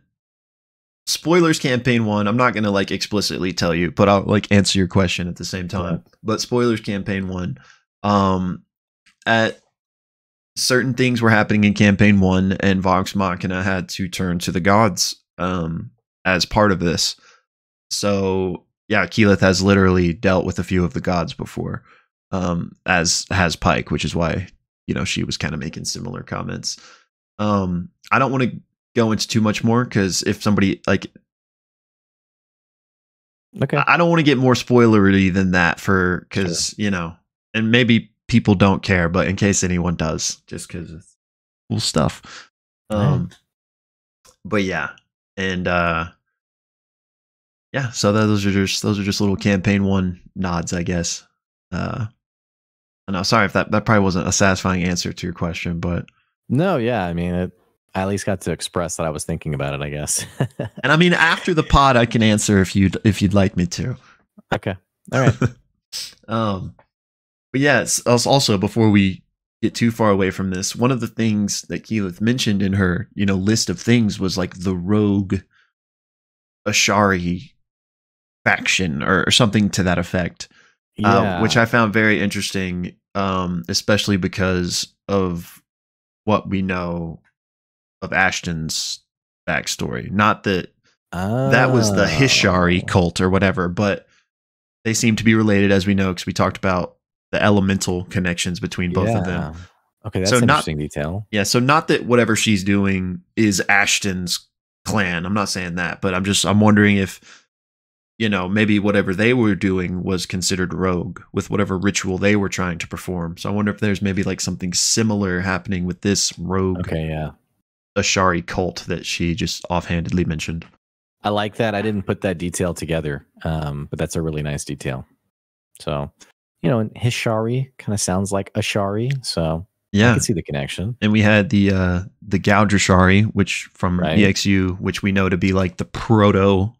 spoilers Campaign 1. I'm not going to like explicitly tell you, but I'll like answer your question at the same time. Yeah. But spoilers Campaign 1. At certain things were happening in Campaign 1, and Vox Machina had to turn to the gods as part of this. So yeah, Keyleth has literally dealt with a few of the gods before, as has Pike, which is why she was kind of making similar comments. I don't want to go into too much more, because if somebody like, okay, I don't want to get more spoilery than that because and maybe people don't care, but in case anyone does, just because it's cool stuff. But yeah, and yeah, so those are just little Campaign 1 nods, I guess. I know, sorry if that probably wasn't a satisfying answer to your question, but no, yeah, I mean, I at least got to express that I was thinking about it, I guess. And I mean, after the pod, I can answer if you'd like me to. Okay, all right. But yeah, it's also, before we get too far away from this, one of the things that Keyleth mentioned in her list of things was like the rogue Ashari faction or something to that effect. Yeah. Which I found very interesting, especially because of what we know of Ashton's backstory. Not that that was the Hishari cult or whatever, but they seem to be related, as we know, because we talked about the elemental connections between both of them. Okay, that's an interesting detail. Yeah, so not that whatever she's doing is Ashton's clan. I'm not saying that, but I'm wondering if maybe whatever they were doing was considered rogue with whatever ritual they were trying to perform. So I wonder if there's maybe like something similar happening with this rogue Ashari cult that she just offhandedly mentioned. I like that. I didn't put that detail together, but that's a really nice detail. So, and Hishari kind of sounds like Ashari, so I can see the connection. And we had the Goudrashari, which from EXU, which we know to be like the proto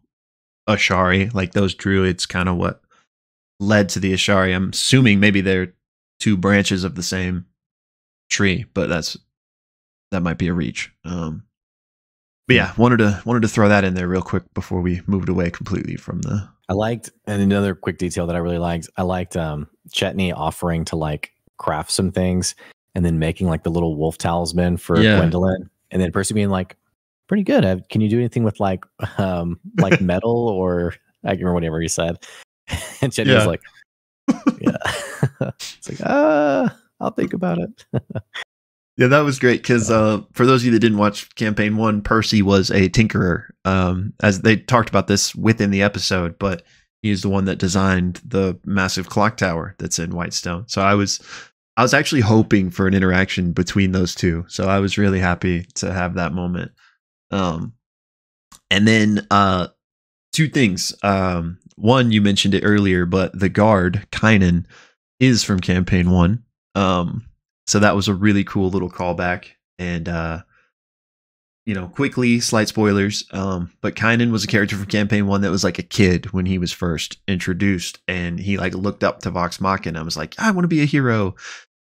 Ashari, like those druids, kind of what led to the Ashari. I'm assuming maybe they're two branches of the same tree, but that might be a reach. But yeah, wanted to throw that in there real quick before we moved away completely from the. I liked, and another quick detail that I really liked. I liked Chetney offering to like craft some things, and then making like the little wolf talisman for Gwendolyn, and then Percy being like, "Pretty good. Can you do anything with like metal or I can't remember whatever he said?" And Chetney was like, "Yeah." It's like, I'll think about it. Yeah, that was great because for those of you that didn't watch Campaign 1, Percy was a tinkerer. As they talked about this within the episode, but he's the one that designed the massive clock tower that's in Whitestone. So I was actually hoping for an interaction between those two. So I was really happy to have that moment. And then two things. One, you mentioned it earlier, but the guard, Kynan, is from Campaign 1. So that was a really cool little callback. And, quickly, slight spoilers, but Kynan was a character from Campaign 1 that was like a kid when he was first introduced. And he like looked up to Vox Machina and was like, I want to be a hero.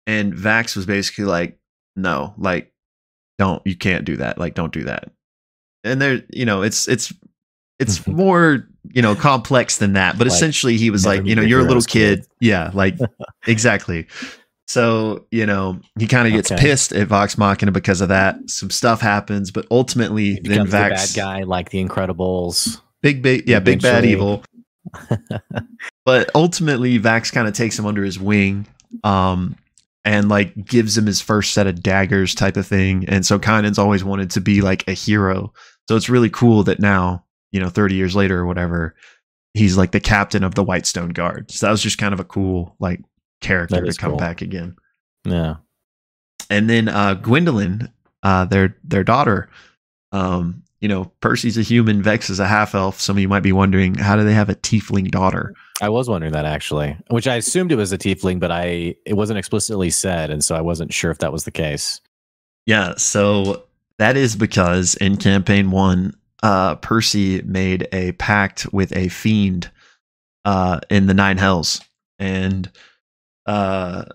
And Vax was basically like, no, like, you can't do that. Like, don't do that. And there, it's more, complex than that. But like, essentially he was like, you're a little kid. Yeah, like, exactly. So, he kind of gets pissed at Vox Machina because of that. Some stuff happens, but ultimately then Vax, the bad guy like the Incredibles. Big bad evil. But ultimately Vax kind of takes him under his wing, and like gives him his first set of daggers type of thing. And so Kynan's always wanted to be like a hero. So it's really cool that now, 30 years later or whatever, he's like the captain of the Whitestone Guard. So that was just kind of a cool like character to come back again. Yeah. And then Gwendolyn, their daughter, Percy's a human, Vex is a half elf. Some of you might be wondering, how do they have a tiefling daughter? I was wondering that actually, which I assumed it was a tiefling, but it wasn't explicitly said, and so I wasn't sure if that was the case. Yeah, so that is because in Campaign 1, Percy made a pact with a fiend in the Nine Hells. And not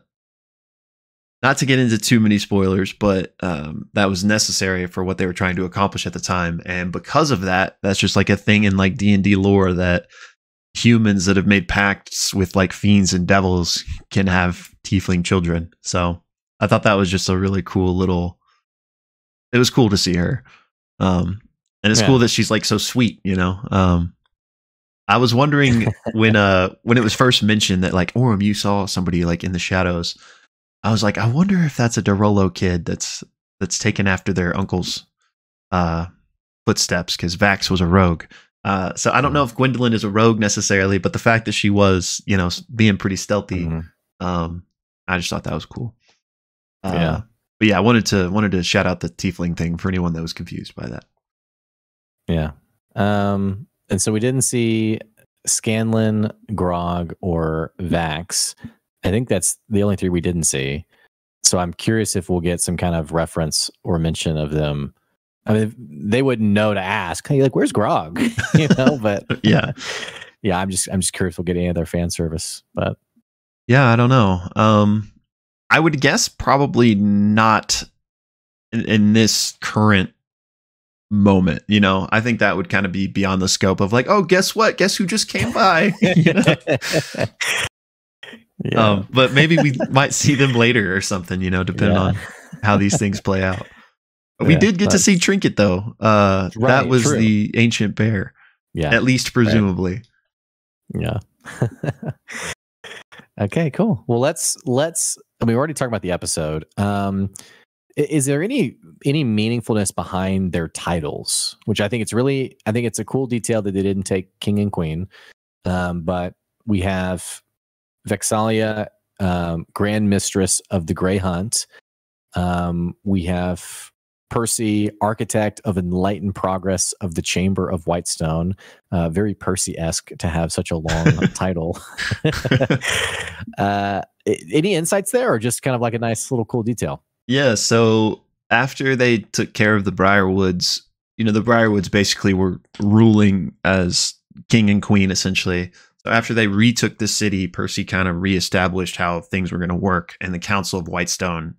to get into too many spoilers, but that was necessary for what they were trying to accomplish at the time. And because of that, that's just like a thing in like D&D lore that humans that have made pacts with like fiends and devils can have tiefling children. So I thought that was just a really cool it was cool to see her. And it's cool that she's like so sweet, I was wondering when it was first mentioned that like, Orem, you saw somebody like in the shadows. I was like, I wonder if that's a Derolo kid that's taken after their uncle's footsteps, because Vax was a rogue. So I don't know if Gwendolyn is a rogue necessarily, but the fact that she was, being pretty stealthy, I just thought that was cool. But yeah, I wanted to shout out the tiefling thing for anyone that was confused by that. Yeah. And so we didn't see Scanlan, Grog, or Vax. I think that's the only three we didn't see. So I'm curious if we'll get some kind of reference or mention of them. I mean, they wouldn't know to ask. Hey, like, where's Grog? But yeah. I'm just curious if we'll get any other fan service. But yeah, I don't know. I would guess probably not in this current moment. I think that would kind of be beyond the scope of like, oh, guess what? Guess who just came by? But maybe we might see them later or something, depending on how these things play out. We did get to see Trinket though. That was the ancient bear. Yeah. At least presumably. Right. Yeah. Okay, cool. Well, let's we already talked about the episode. Is there any meaningfulness behind their titles? Which I think it's a cool detail that they didn't take King and Queen. But we have Vexalia, Grand Mistress of the Grey Hunt. We have Percy, architect of enlightened progress of the Chamber of Whitestone. Very Percy-esque to have such a long title. Any insights there, or just kind of like a nice little cool detail? Yeah, so after they took care of the Briarwoods, the Briarwoods basically were ruling as king and queen, essentially. So after they retook the city, Percy kind of reestablished how things were going to work, and the Council of Whitestone,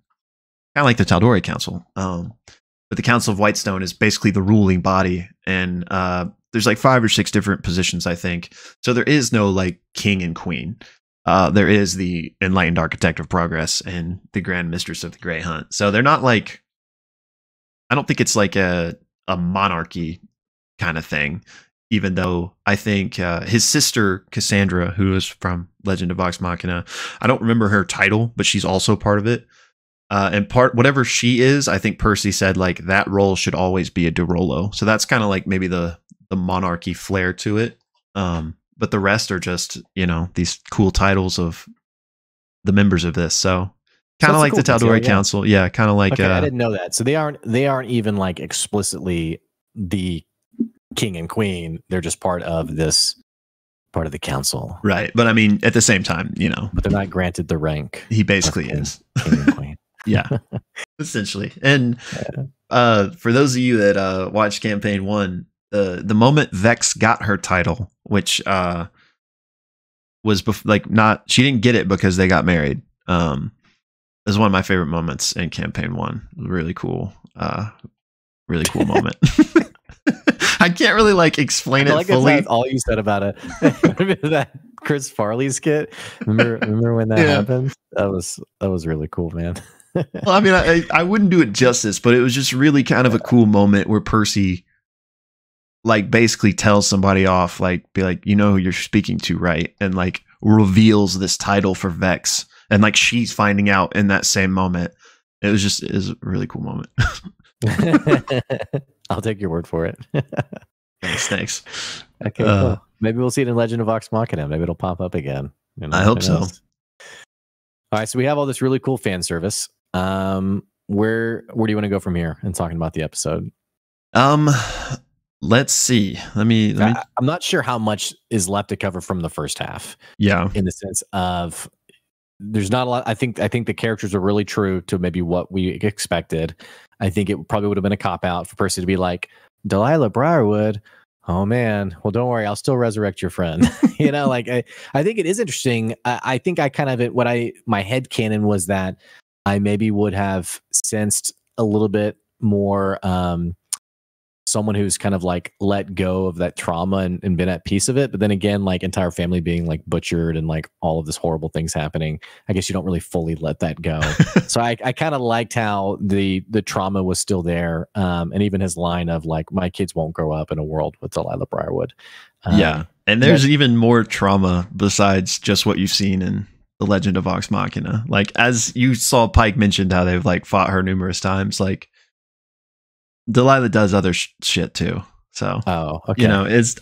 kind of like the Tal'Dorei Council, but the Council of Whitestone is basically the ruling body, and there's like 5 or 6 different positions, I think. So there is no like king and queen. There is the enlightened architect of progress and the grand mistress of the Grey Hunt. So they're not like, I don't think it's like a monarchy kind of thing, even though I think his sister Cassandra, who is from Legend of Vox Machina, I don't remember her title, but she's also part of it. And whatever she is, I think Percy said like that role should always be a Durolo. So that's kind of like maybe the monarchy flair to it. But the rest are just, these cool titles of the members of this. So kind of like the Tal'Dorei Council. Yeah, kind of like I didn't know that. So they aren't even like explicitly the king and queen. They're just part of the council. Right. But I mean, at the same time, but they're not granted the rank. He basically is. King and queen. Yeah, essentially. And for those of you that watched campaign 1, the moment Vex got her title, which was she didn't get it because they got married. It was one of my favorite moments in campaign 1. Really cool moment. I can't really explain it fully. That's all you said about it. Remember that Chris Farley skit? Remember when that happened? That was really cool, man. Well, I mean, I wouldn't do it justice, but it was just really kind of a cool moment where Percy basically tells somebody off, be like, who you're speaking to, right? And reveals this title for Vex, and she's finding out in that same moment. It was a really cool moment. I'll take your word for it. Thanks. Okay, cool. Maybe we'll see it in Legend of Vox Machina. Maybe it'll pop up again. I hope so. All right, so we have all this really cool fan service. Where do you want to go from here in talking about the episode? Let's see. Let me. I'm not sure how much is left to cover from the first half. Yeah, in the sense of there's not a lot. I think the characters are really true to maybe what we expected. I think it probably would have been a cop out for Percy to be like, Delilah Briarwood. Oh man, well don't worry, I'll still resurrect your friend. I think it is interesting. I think I kind of my head canon was that I maybe would have sensed a little bit more someone who's kind of let go of that trauma and been at peace of it. But then again, entire family being butchered and all of this horrible things happening, I guess you don't really fully let that go. So I kind of liked how the trauma was still there. And even his line of my kids won't grow up in a world with Delilah Briarwood. Yeah. And there's even more trauma besides just what you've seen in the Legend of Vox Machina. As you saw, Pike mentioned how they've fought her numerous times. Delilah does other shit too. So, okay.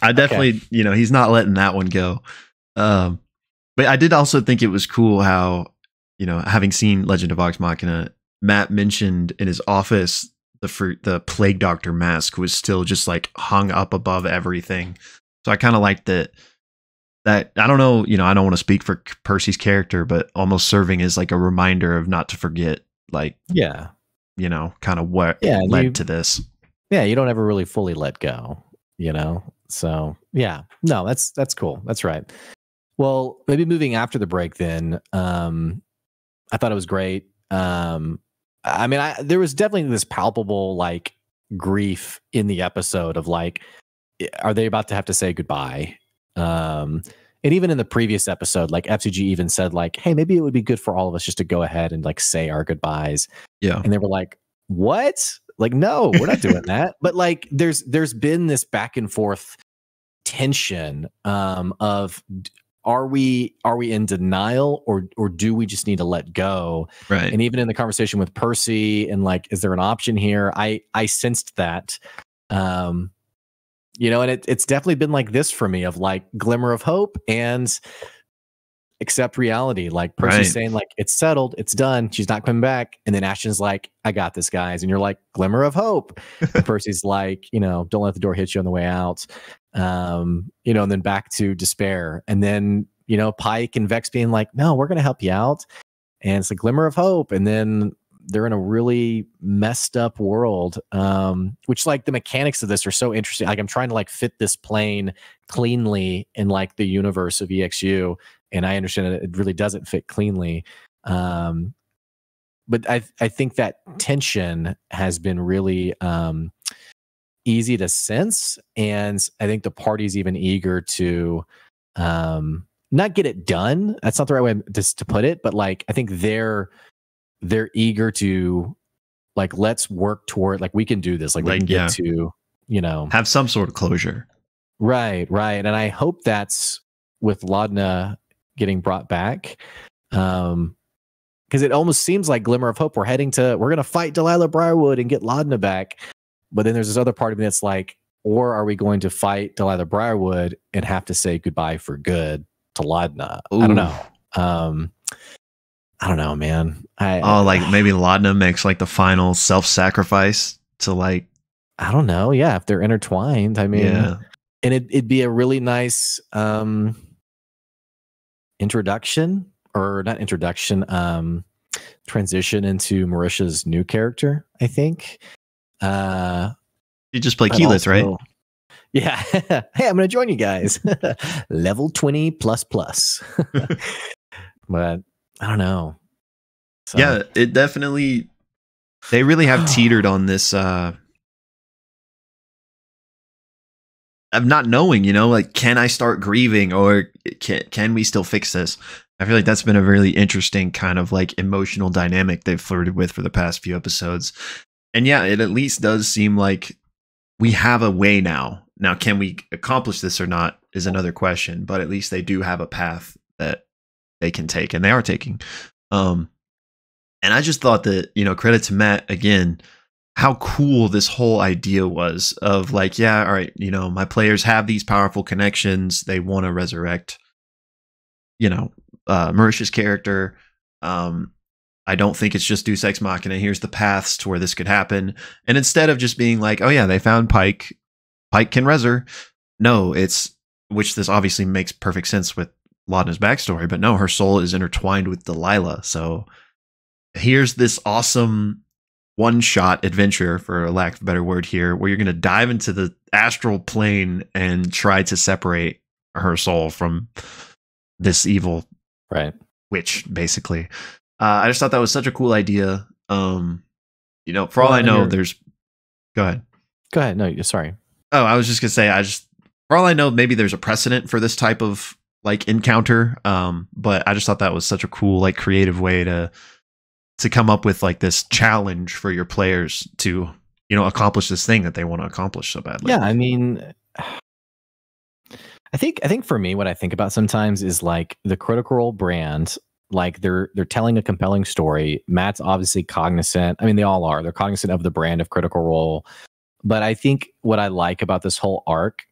I definitely, he's not letting that one go. But I did also think it was cool how, having seen Legend of Vox Machina, Matt mentioned in his office, the Plague Doctor mask was still just hung up above everything. So I kind of liked that I don't know, I don't want to speak for Percy's character, but almost serving as a reminder of not to forget, kind of what led to this. Yeah, you don't ever really fully let go, So yeah, no, that's cool. That's right. Well, maybe moving after the break then. I thought it was great. I mean, there was definitely this palpable grief in the episode of are they about to have to say goodbye? And even in the previous episode, F.C.G even said hey, maybe it would be good for all of us just to go ahead and say our goodbyes. Yeah. And they were like, what? No, we're not doing that. But there's been this back and forth tension of are we in denial or do we just need to let go? Right. And even in the conversation with Percy and is there an option here? I sensed that. And it's definitely been this for me of glimmer of hope and accept reality. Like Percy's Right. saying, like, it's settled, it's done, she's not coming back. And then Ashton's like, I got this, guys. And you're like, glimmer of hope. And Percy's like, don't let the door hit you on the way out. And then back to despair. And then, Pike and Vex being like, no, we're gonna help you out. And it's a glimmer of hope. And then they're in a really messed up world, which like the mechanics of this are so interesting. Like I'm trying to like fit this plane cleanly in like the universe of EXU, and I understand that it really doesn't fit cleanly. But I think that tension has been really easy to sense, and I think the party's even eager to not get it done. That's not the right way to put it, but like I think they're eager to like, let's work toward, like, we can do this, like we can get to, have some sort of closure. Right. And I hope that's with Laudna getting brought back. Because it almost seems like glimmer of hope. We're going to fight Delilah Briarwood and get Laudna back. But then there's this other part of me that's like, or are we going to fight Delilah Briarwood and have to say goodbye for good to Laudna? Ooh. I don't know. I don't know, man. Like maybe Laudna makes like the final self-sacrifice to like. I don't know. Yeah, if they're intertwined, I mean, and it'd be a really nice introduction, or not introduction, transition into Marisha's new character. I think. You just play keyless, right? Yeah. Hey, I'm going to join you guys. Level 20 plus. But I don't know. So. Yeah, it definitely. They really have teetered on this of not knowing, like, can I start grieving, or can we still fix this? I feel like that's been a really interesting kind of like emotional dynamic they've flirted with for the past few episodes. And yeah, it at least does seem like we have a way now. Now, can we accomplish this or not is another question, but at least they do have a path that they can take, and they are taking. And I just thought that, credit to Matt again, how cool this whole idea was of like, yeah, all right, my players have these powerful connections. They want to resurrect, Marisha's character. I don't think it's just Deus Ex Machina. Here's the paths to where this could happen. And instead of just being like, oh yeah, they found Pike can resur. No, which this obviously makes perfect sense with Laudna's backstory, but no, her soul is intertwined with Delilah. So here's this awesome one-shot adventure, for a lack of a better word here, where you're going to dive into the astral plane and try to separate her soul from this evil witch, basically. I just thought that was such a cool idea. For all I know, there's... Go ahead. No, sorry. Oh, I was just going to say, for all I know, maybe there's a precedent for this type of like encounter. But I just thought that was such a cool, like, creative way to come up with like this challenge for your players to, accomplish this thing that they want to accomplish so badly. Yeah, I mean, I think for me, what I think about sometimes is like the Critical Role brand. Like they're telling a compelling story. Matt's obviously cognizant. I mean, they all are. They're cognizant of the brand of Critical Role. But I think what I like about this whole arc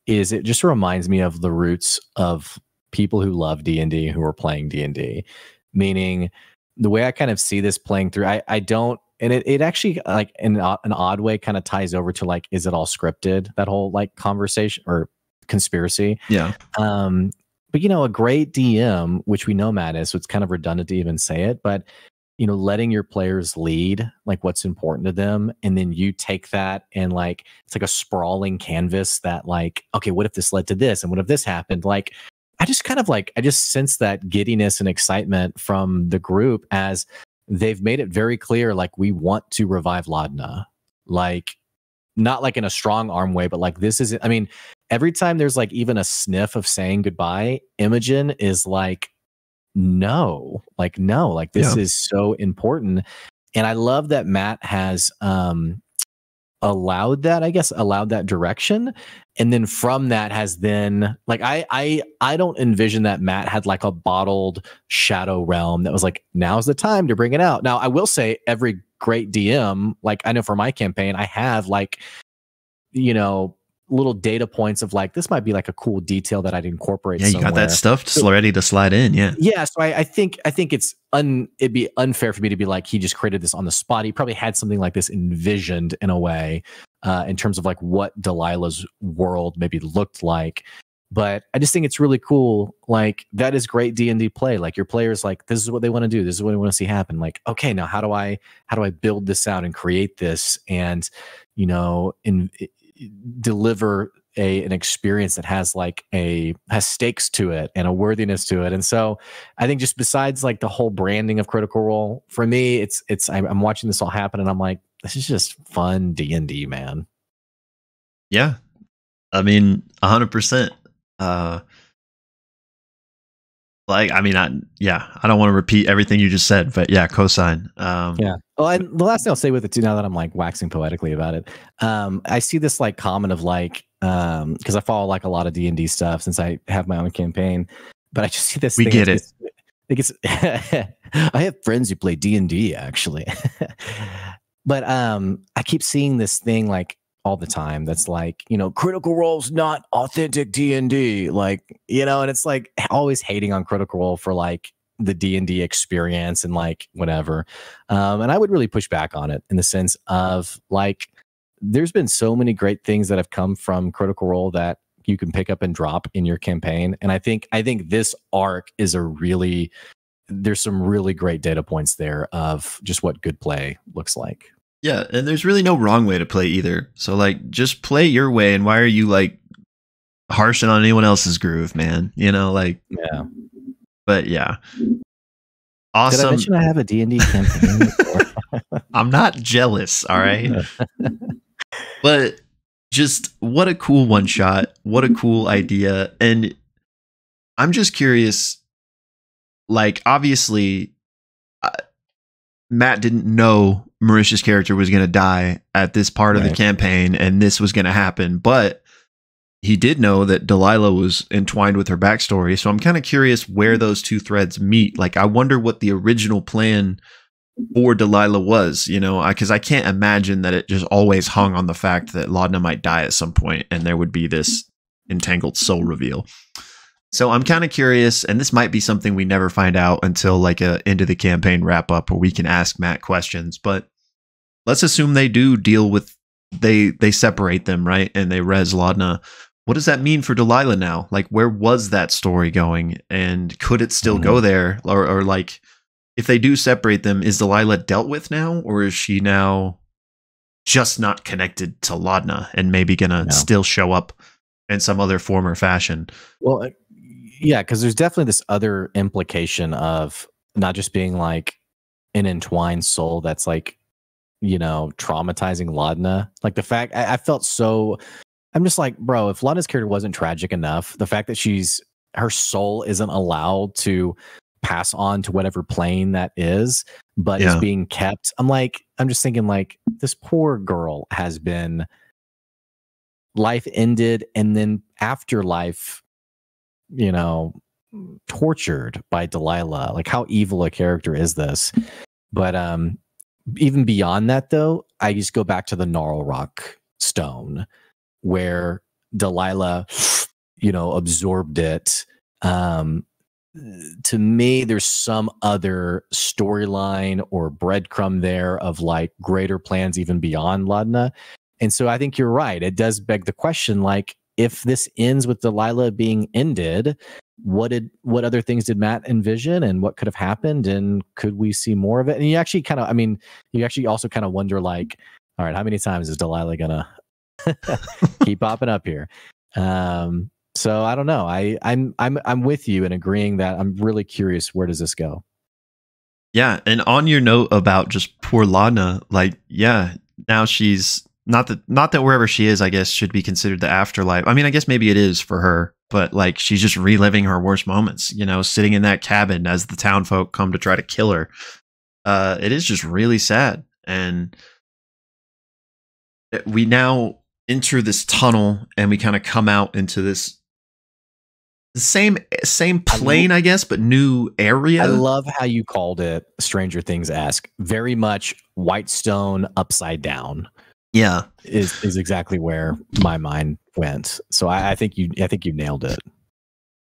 is it just reminds me of the roots of people who love D&D, who are playing D&D. Meaning, the way I kind of see this playing through, I don't, and it actually, like, in an odd way, kind of ties over to like, is it all scripted? That whole like conversation or conspiracy. Yeah. But a great DM, which we know Matt is, so it's kind of redundant to even say it, but letting your players lead like what's important to them, and then you take that and like it's like a sprawling canvas that like, okay, what if this led to this, and what if this happened? Like, I just sense that giddiness and excitement from the group as they've made it very clear, like, we want to revive Laudna. Like, not like in a strong arm way, but like this is, I mean, every time there's like even a sniff of saying goodbye, Imogen is like, no, this is so important. And I love that Matt has allowed that direction, and then from that has then like I don't envision that Matt had like a bottled shadow realm that was like, now's the time to bring it out. Now I will say, every great DM, like I know for my campaign, I have like little data points of like, this might be like a cool detail that I'd incorporate. Yeah, you got that stuff just ready to slide in. Yeah. Yeah. So I think it'd be unfair for me to be like, he just created this on the spot. He probably had something like this envisioned in a way, in terms of like what Delilah's world maybe looked like. But I just think it's really cool. Like, that is great D&D play. Like, your players, like, this is what they want to do. This is what they want to see happen. Like, okay, now how do I build this out and create this and, you know, deliver an experience that has stakes to it and a worthiness to it. And so I think just besides like the whole branding of Critical Role, for me, I'm watching this all happen and I'm like, this is just fun D&D, man. Yeah. I mean, 100%. Like, I mean, I don't want to repeat everything you just said, but yeah, cosign. Yeah. Well, and the last thing I'll say with it too, now that I'm like waxing poetically about it, I see this like comment of like, because I follow like a lot of D&D stuff since I have my own campaign, but I just see this. We get it. I have friends who play D&D actually, but I keep seeing this thing like all the time that's like, you know, Critical Role's not authentic D&D, like, you know, and it's like always hating on Critical Role for like the D&D experience and like whatever. And I would really push back on it in the sense of like, there's been so many great things that have come from Critical Role that you can pick up and drop in your campaign. And I think this arc is there's some really great data points there of just what good play looks like. Yeah, and there's really no wrong way to play either. So like, just play your way. And why are you like harshing on anyone else's groove, man? You know, like, yeah. But yeah, awesome. Did I mention I have a D&D campaign? I'm not jealous. All right, but just what a cool one shot. What a cool idea. And I'm just curious. Like, obviously, Matt didn't know Marisha's character was going to die at this part of the campaign, and this was going to happen. But he did know that Delilah was entwined with her backstory. So I'm kind of curious where those two threads meet. Like, I wonder what the original plan for Delilah was, you know, because I can't imagine that it just always hung on the fact that Laudna might die at some point and there would be this entangled soul reveal. So I'm kind of curious, and this might be something we never find out until like a end of the campaign wrap up where we can ask Matt questions, but let's assume they do deal with, they separate them, right? And they res Laudna. What does that mean for Delilah now? Like, where was that story going? And could it still go there? Or like, if they do separate them, is Delilah dealt with now? Or is she now just not connected to Laudna and maybe gonna still show up in some other form or fashion? Well, yeah, because there's definitely this other implication of not just being like an entwined soul that's like, you know, traumatizing Laudna. Like the fact I felt so, I'm just like, bro, if Laudna's character wasn't tragic enough, the fact that her soul isn't allowed to pass on to whatever plane that is, but is being kept. I'm just thinking like, this poor girl has been life ended and then afterlife, you know, tortured by Delilah. Like, how evil a character is this? But even beyond that, though, I just go back to the Gnarl Rock stone where Delilah, you know, absorbed it. To me, there's some other storyline or breadcrumb there of like greater plans even beyond Laudna. And so I think you're right. It does beg the question, like, if this ends with Delilah being ended, what other things did Matt envision and what could have happened? And could we see more of it? And you actually also kind of wonder like, all right, how many times is Delilah gonna keep popping up here? So I don't know. I'm with you in agreeing that I'm really curious, where does this go? Yeah. And on your note about just poor Laudna, like, yeah, now she's not that wherever she is, I guess, should be considered the afterlife. I mean, I guess maybe it is for her, but like, she's just reliving her worst moments, you know, sitting in that cabin as the town folk come to try to kill her. It is just really sad. And we now enter this tunnel and we kind of come out into this same plane, I guess, but new area. I love how you called it Stranger Things-esque. Very much Whitestone upside down. Yeah, is exactly where my mind went. So I think you nailed it.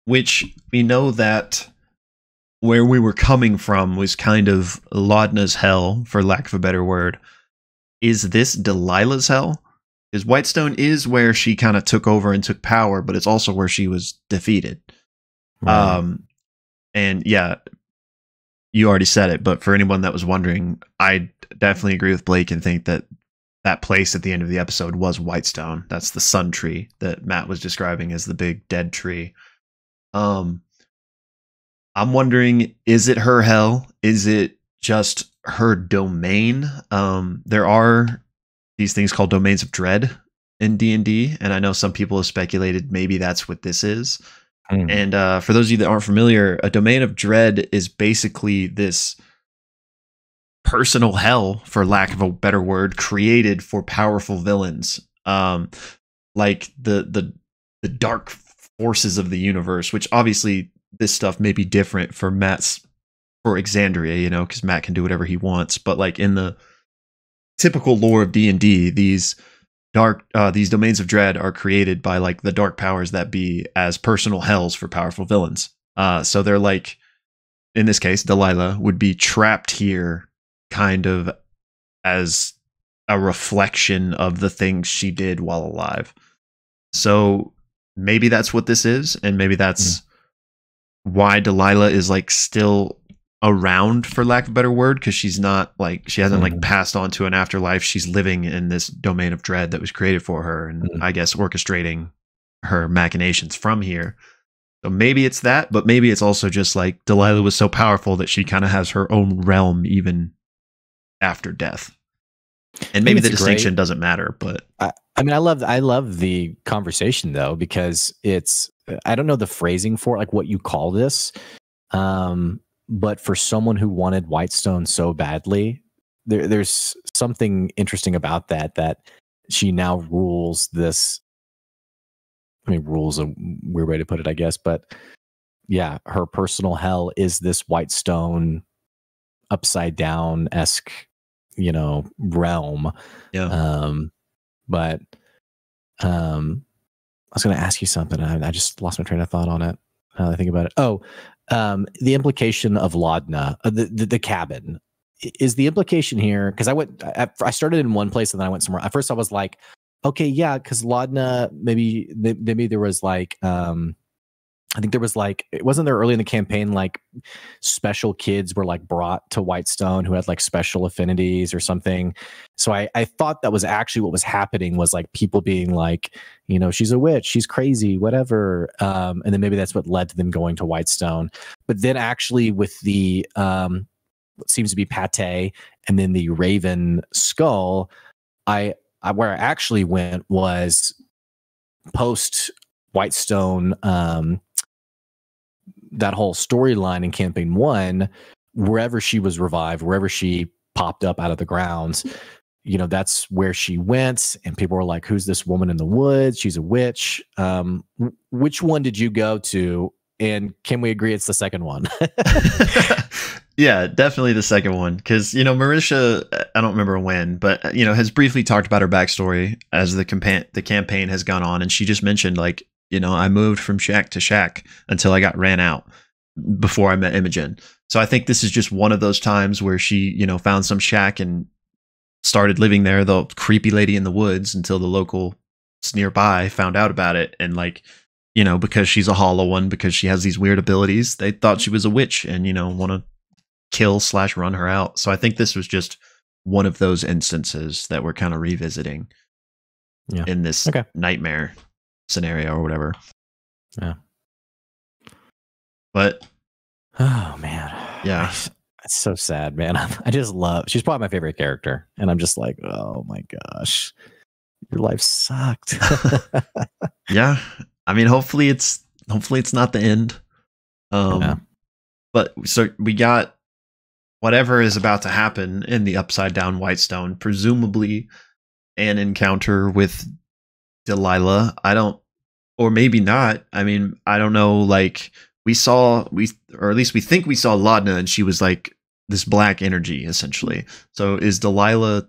Which we know that where we were coming from was kind of Laudna's hell, for lack of a better word. Is this Delilah's hell? Because Whitestone is where she kind of took over and took power, but it's also where she was defeated. Right. And yeah, you already said it, but for anyone that was wondering, I definitely agree with Blake and think that that place at the end of the episode was Whitestone. That's the sun tree that Matt was describing as the big dead tree. I'm wondering, is it her hell? Is it just her domain? There are these things called domains of dread in D&D, and I know some people have speculated maybe that's what this is. And for those of you that aren't familiar, a domain of dread is basically this personal hell, for lack of a better word, created for powerful villains, like the dark forces of the universe. Which obviously this stuff may be different for Exandria, because Matt can do whatever he wants. But like in the typical lore of D&D, these domains of dread are created by like the dark powers that be as personal hells for powerful villains. So they're like, in this case, Delilah would be trapped here kind of as a reflection of the things she did while alive. So maybe that's what this is, and maybe that's why Delilah is like still around, for lack of a better word, because she's not like, she hasn't like passed on to an afterlife. She's living in this domain of dread that was created for her, and I guess orchestrating her machinations from here. So maybe it's that, but maybe it's also just like Delilah was so powerful that she kind of has her own realm even after death. And maybe the distinction doesn't matter, but I mean, I love the conversation though, because it's, I don't know the phrasing for it, like what you call this. But for someone who wanted Whitestone so badly, there's something interesting about that she now rules this. I mean, rules a weird way to put it, I guess. But yeah, her personal hell is this Whitestone upside down-esque, realm. yeah. But I was going to ask you something. I just lost my train of thought on it. Now that I think about it. Oh, the implication of Laudna, the cabin, is the implication here, because I started in one place and then I went somewhere. At first I was like, okay, yeah, because Laudna, maybe there was like, I think there was like, it wasn't there early in the campaign, like special kids were like brought to Whitestone who had like special affinities or something. So I thought that was actually what was happening, was like people being like, she's a witch, she's crazy, whatever. And then maybe that's what led to them going to Whitestone. But then actually with the, what seems to be pate and then the raven skull, where I actually went was post Whitestone, that whole storyline in campaign 1, wherever she was revived, wherever she popped up out of the grounds, that's where she went. And people were like, who's this woman in the woods? She's a witch. Which one did you go to? And can we agree it's the second one? Yeah, definitely the second one. Because, Marisha, I don't remember when, but, has briefly talked about her backstory as the campaign has gone on. And she just mentioned, like, I moved from shack to shack until I got ran out before I met Imogen. So I think this is just one of those times where she, found some shack and started living there, the creepy lady in the woods, until the locals nearby found out about it. And like, because she's a hollow one, because she has these weird abilities, they thought she was a witch and, want to kill/run her out. So I think this was just one of those instances that we're kind of revisiting in this nightmare scenario or whatever. Yeah. But oh man, yeah, it's so sad, man. I just love, she's probably my favorite character, and I'm just like, oh my gosh, your life sucked. Yeah, I mean, hopefully it's not the end. But so we got whatever is about to happen in the upside down Whitestone, presumably an encounter with Delilah. Or maybe not. I mean, I don't know. Like or at least we think we saw Laudna, and she was like this black energy essentially. So is Delilah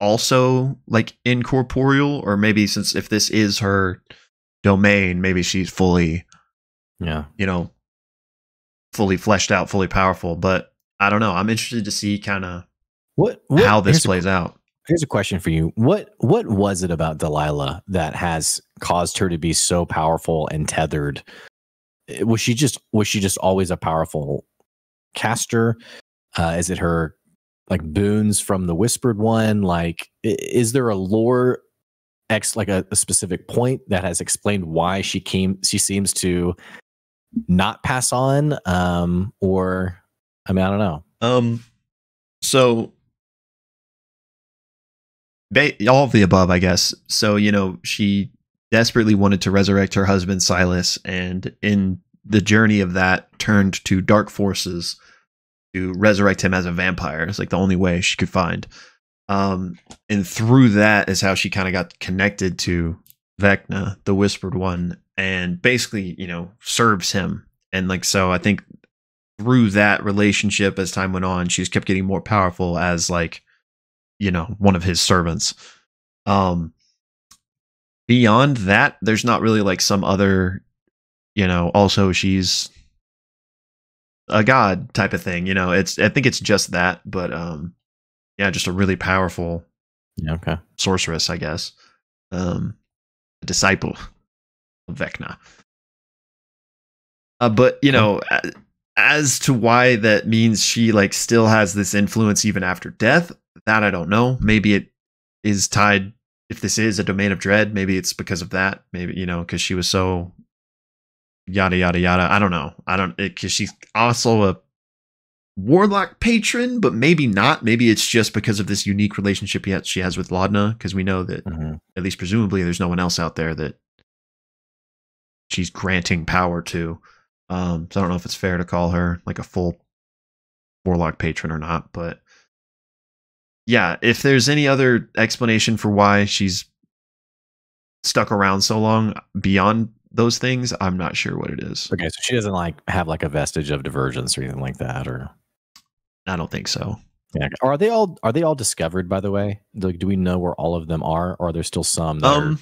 also like incorporeal, or maybe since if this is her domain, maybe she's fully, you know, fully fleshed out, fully powerful. But I don't know. I'm interested to see kind of how this plays out. Here's a question for you. What was it about Delilah that has caused her to be so powerful and tethered? Was she just always a powerful caster? Is it her like boons from the Whispered One? Like, is there a lore like a specific point that has explained why she seems to not pass on? Or I mean, I don't know. So all of the above, I guess. So, you know, she desperately wanted to resurrect her husband Silas, and in the journey of that turned to dark forces to resurrect him as a vampire. It's like the only way she could find. And through that is how she kind of got connected to Vecna, the Whispered One, and basically, you know, serves him. And like, so I think through that relationship, as time went on, she's kept getting more powerful as like, you know, one of his servants. Beyond that, there's not really like some other, you know, also she's a god type of thing, you know. I think it's just that, but yeah, just a really powerful sorceress, I guess. A disciple of Vecna. But you know, as to why that means she like still has this influence even after death, that I don't know. Maybe it is tied, if this is a domain of dread, maybe it's because of that. Maybe, you know, because she was so yada yada yada. I don't know. Because she's also a warlock patron, but maybe not. Maybe it's just because of this unique relationship she has with Laudna, because we know that at least presumably there's no one else out there that she's granting power to. So I don't know if it's fair to call her like a full warlock patron or not, but yeah, if there's any other explanation for why she's stuck around so long beyond those things, I'm not sure what it is. Okay, so she doesn't like have like a vestige of divergence or anything like that, or I don't think so. Yeah. Are they all discovered, by the way? Like, do we know where all of them are, or are there still some that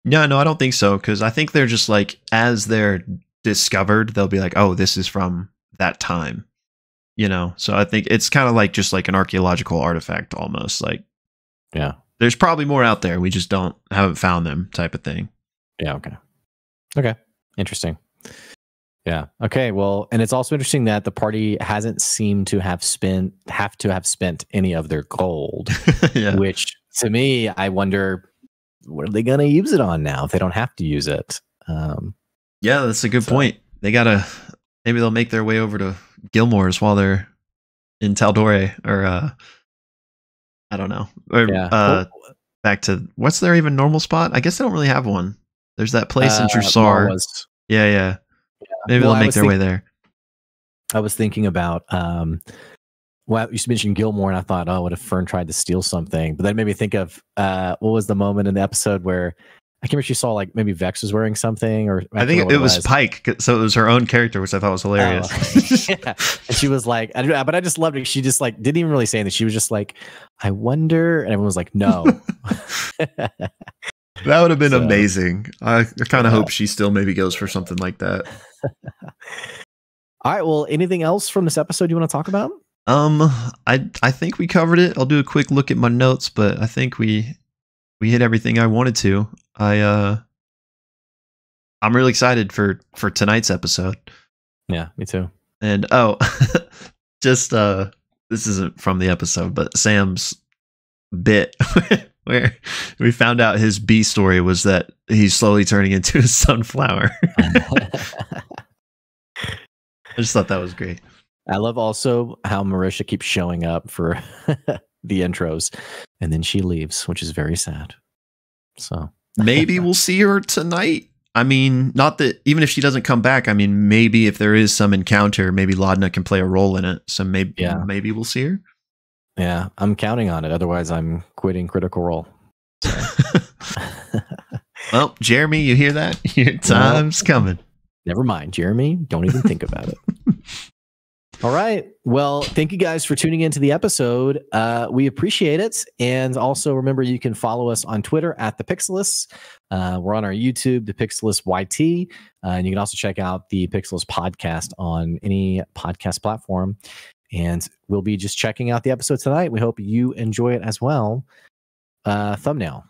no, I don't think so, because I think they're just like, as they're discovered, they'll be like, oh, this is from that time, you know. So I think it's kind of like just like an archaeological artifact almost, like, yeah, there's probably more out there, we just haven't found them type of thing. Yeah. Okay, interesting. Yeah. Okay. Well, and it's also interesting that the party hasn't seemed to have spent any of their gold, yeah. Which to me, I wonder, what are they going to use it on now if they don't have to use it? Yeah, that's a good point. Maybe they'll make their way over to Gilmore's while they're in Taldore, or I don't know, or back to, what's their even normal spot? I guess they don't really have one. There's that place in Trussar. Yeah. Maybe they'll make their way there. I was thinking about, well, you mentioned Gilmore, and I thought, oh, what if Fern tried to steal something? But that made me think of what was the moment in the episode where I can't remember if she saw like maybe Vex was wearing something, or I think it was Pike. So it was her own character, which I thought was hilarious. Yeah. And she was like, but I just loved it. She just like didn't even really say anything. She was just like, I wonder, and everyone was like, no. That would have been amazing. I kind of hope she still maybe goes for something like that. All right. Well, anything else from this episode you want to talk about? I think we covered it. I'll do a quick look at my notes, but I think we hit everything I wanted to. I'm really excited for tonight's episode. Yeah, me too. And just this isn't from the episode, but Sam's bit where we found out his B story was that he's slowly turning into a sunflower. I just thought that was great. I love also how Marisha keeps showing up for the intros, and then she leaves, which is very sad. So maybe we'll see her tonight. I mean, not that even if she doesn't come back, I mean, maybe if there is some encounter, maybe Laudna can play a role in it. So maybe we'll see her. Yeah, I'm counting on it. Otherwise, I'm quitting Critical Role. So. Well, Jeremy, you hear that? Your time's coming. Never mind, Jeremy. Don't even think about it. All right. Well, thank you guys for tuning into the episode. We appreciate it. And also remember, you can follow us on Twitter at the Pixelists. We're on our YouTube, the Pixelist YT. And you can also check out the Pixelist podcast on any podcast platform. And we'll be just checking out the episode tonight. We hope you enjoy it as well. Thumbnail.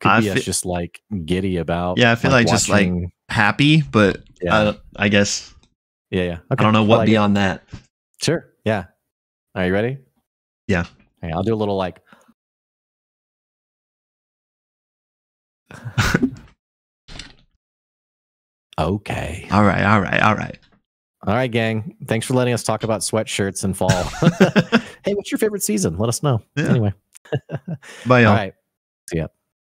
Could be us just like giddy about. Yeah, I feel like just like happy, but I guess. Yeah. Okay. I don't know what beyond that. Sure. Yeah. Are you ready? Yeah. Okay, I'll do a little like. Okay. All right. All right, gang. Thanks for letting us talk about sweatshirts in fall. Hey, what's your favorite season? Let us know. Yeah. Anyway. Bye, y'all. All right. See ya.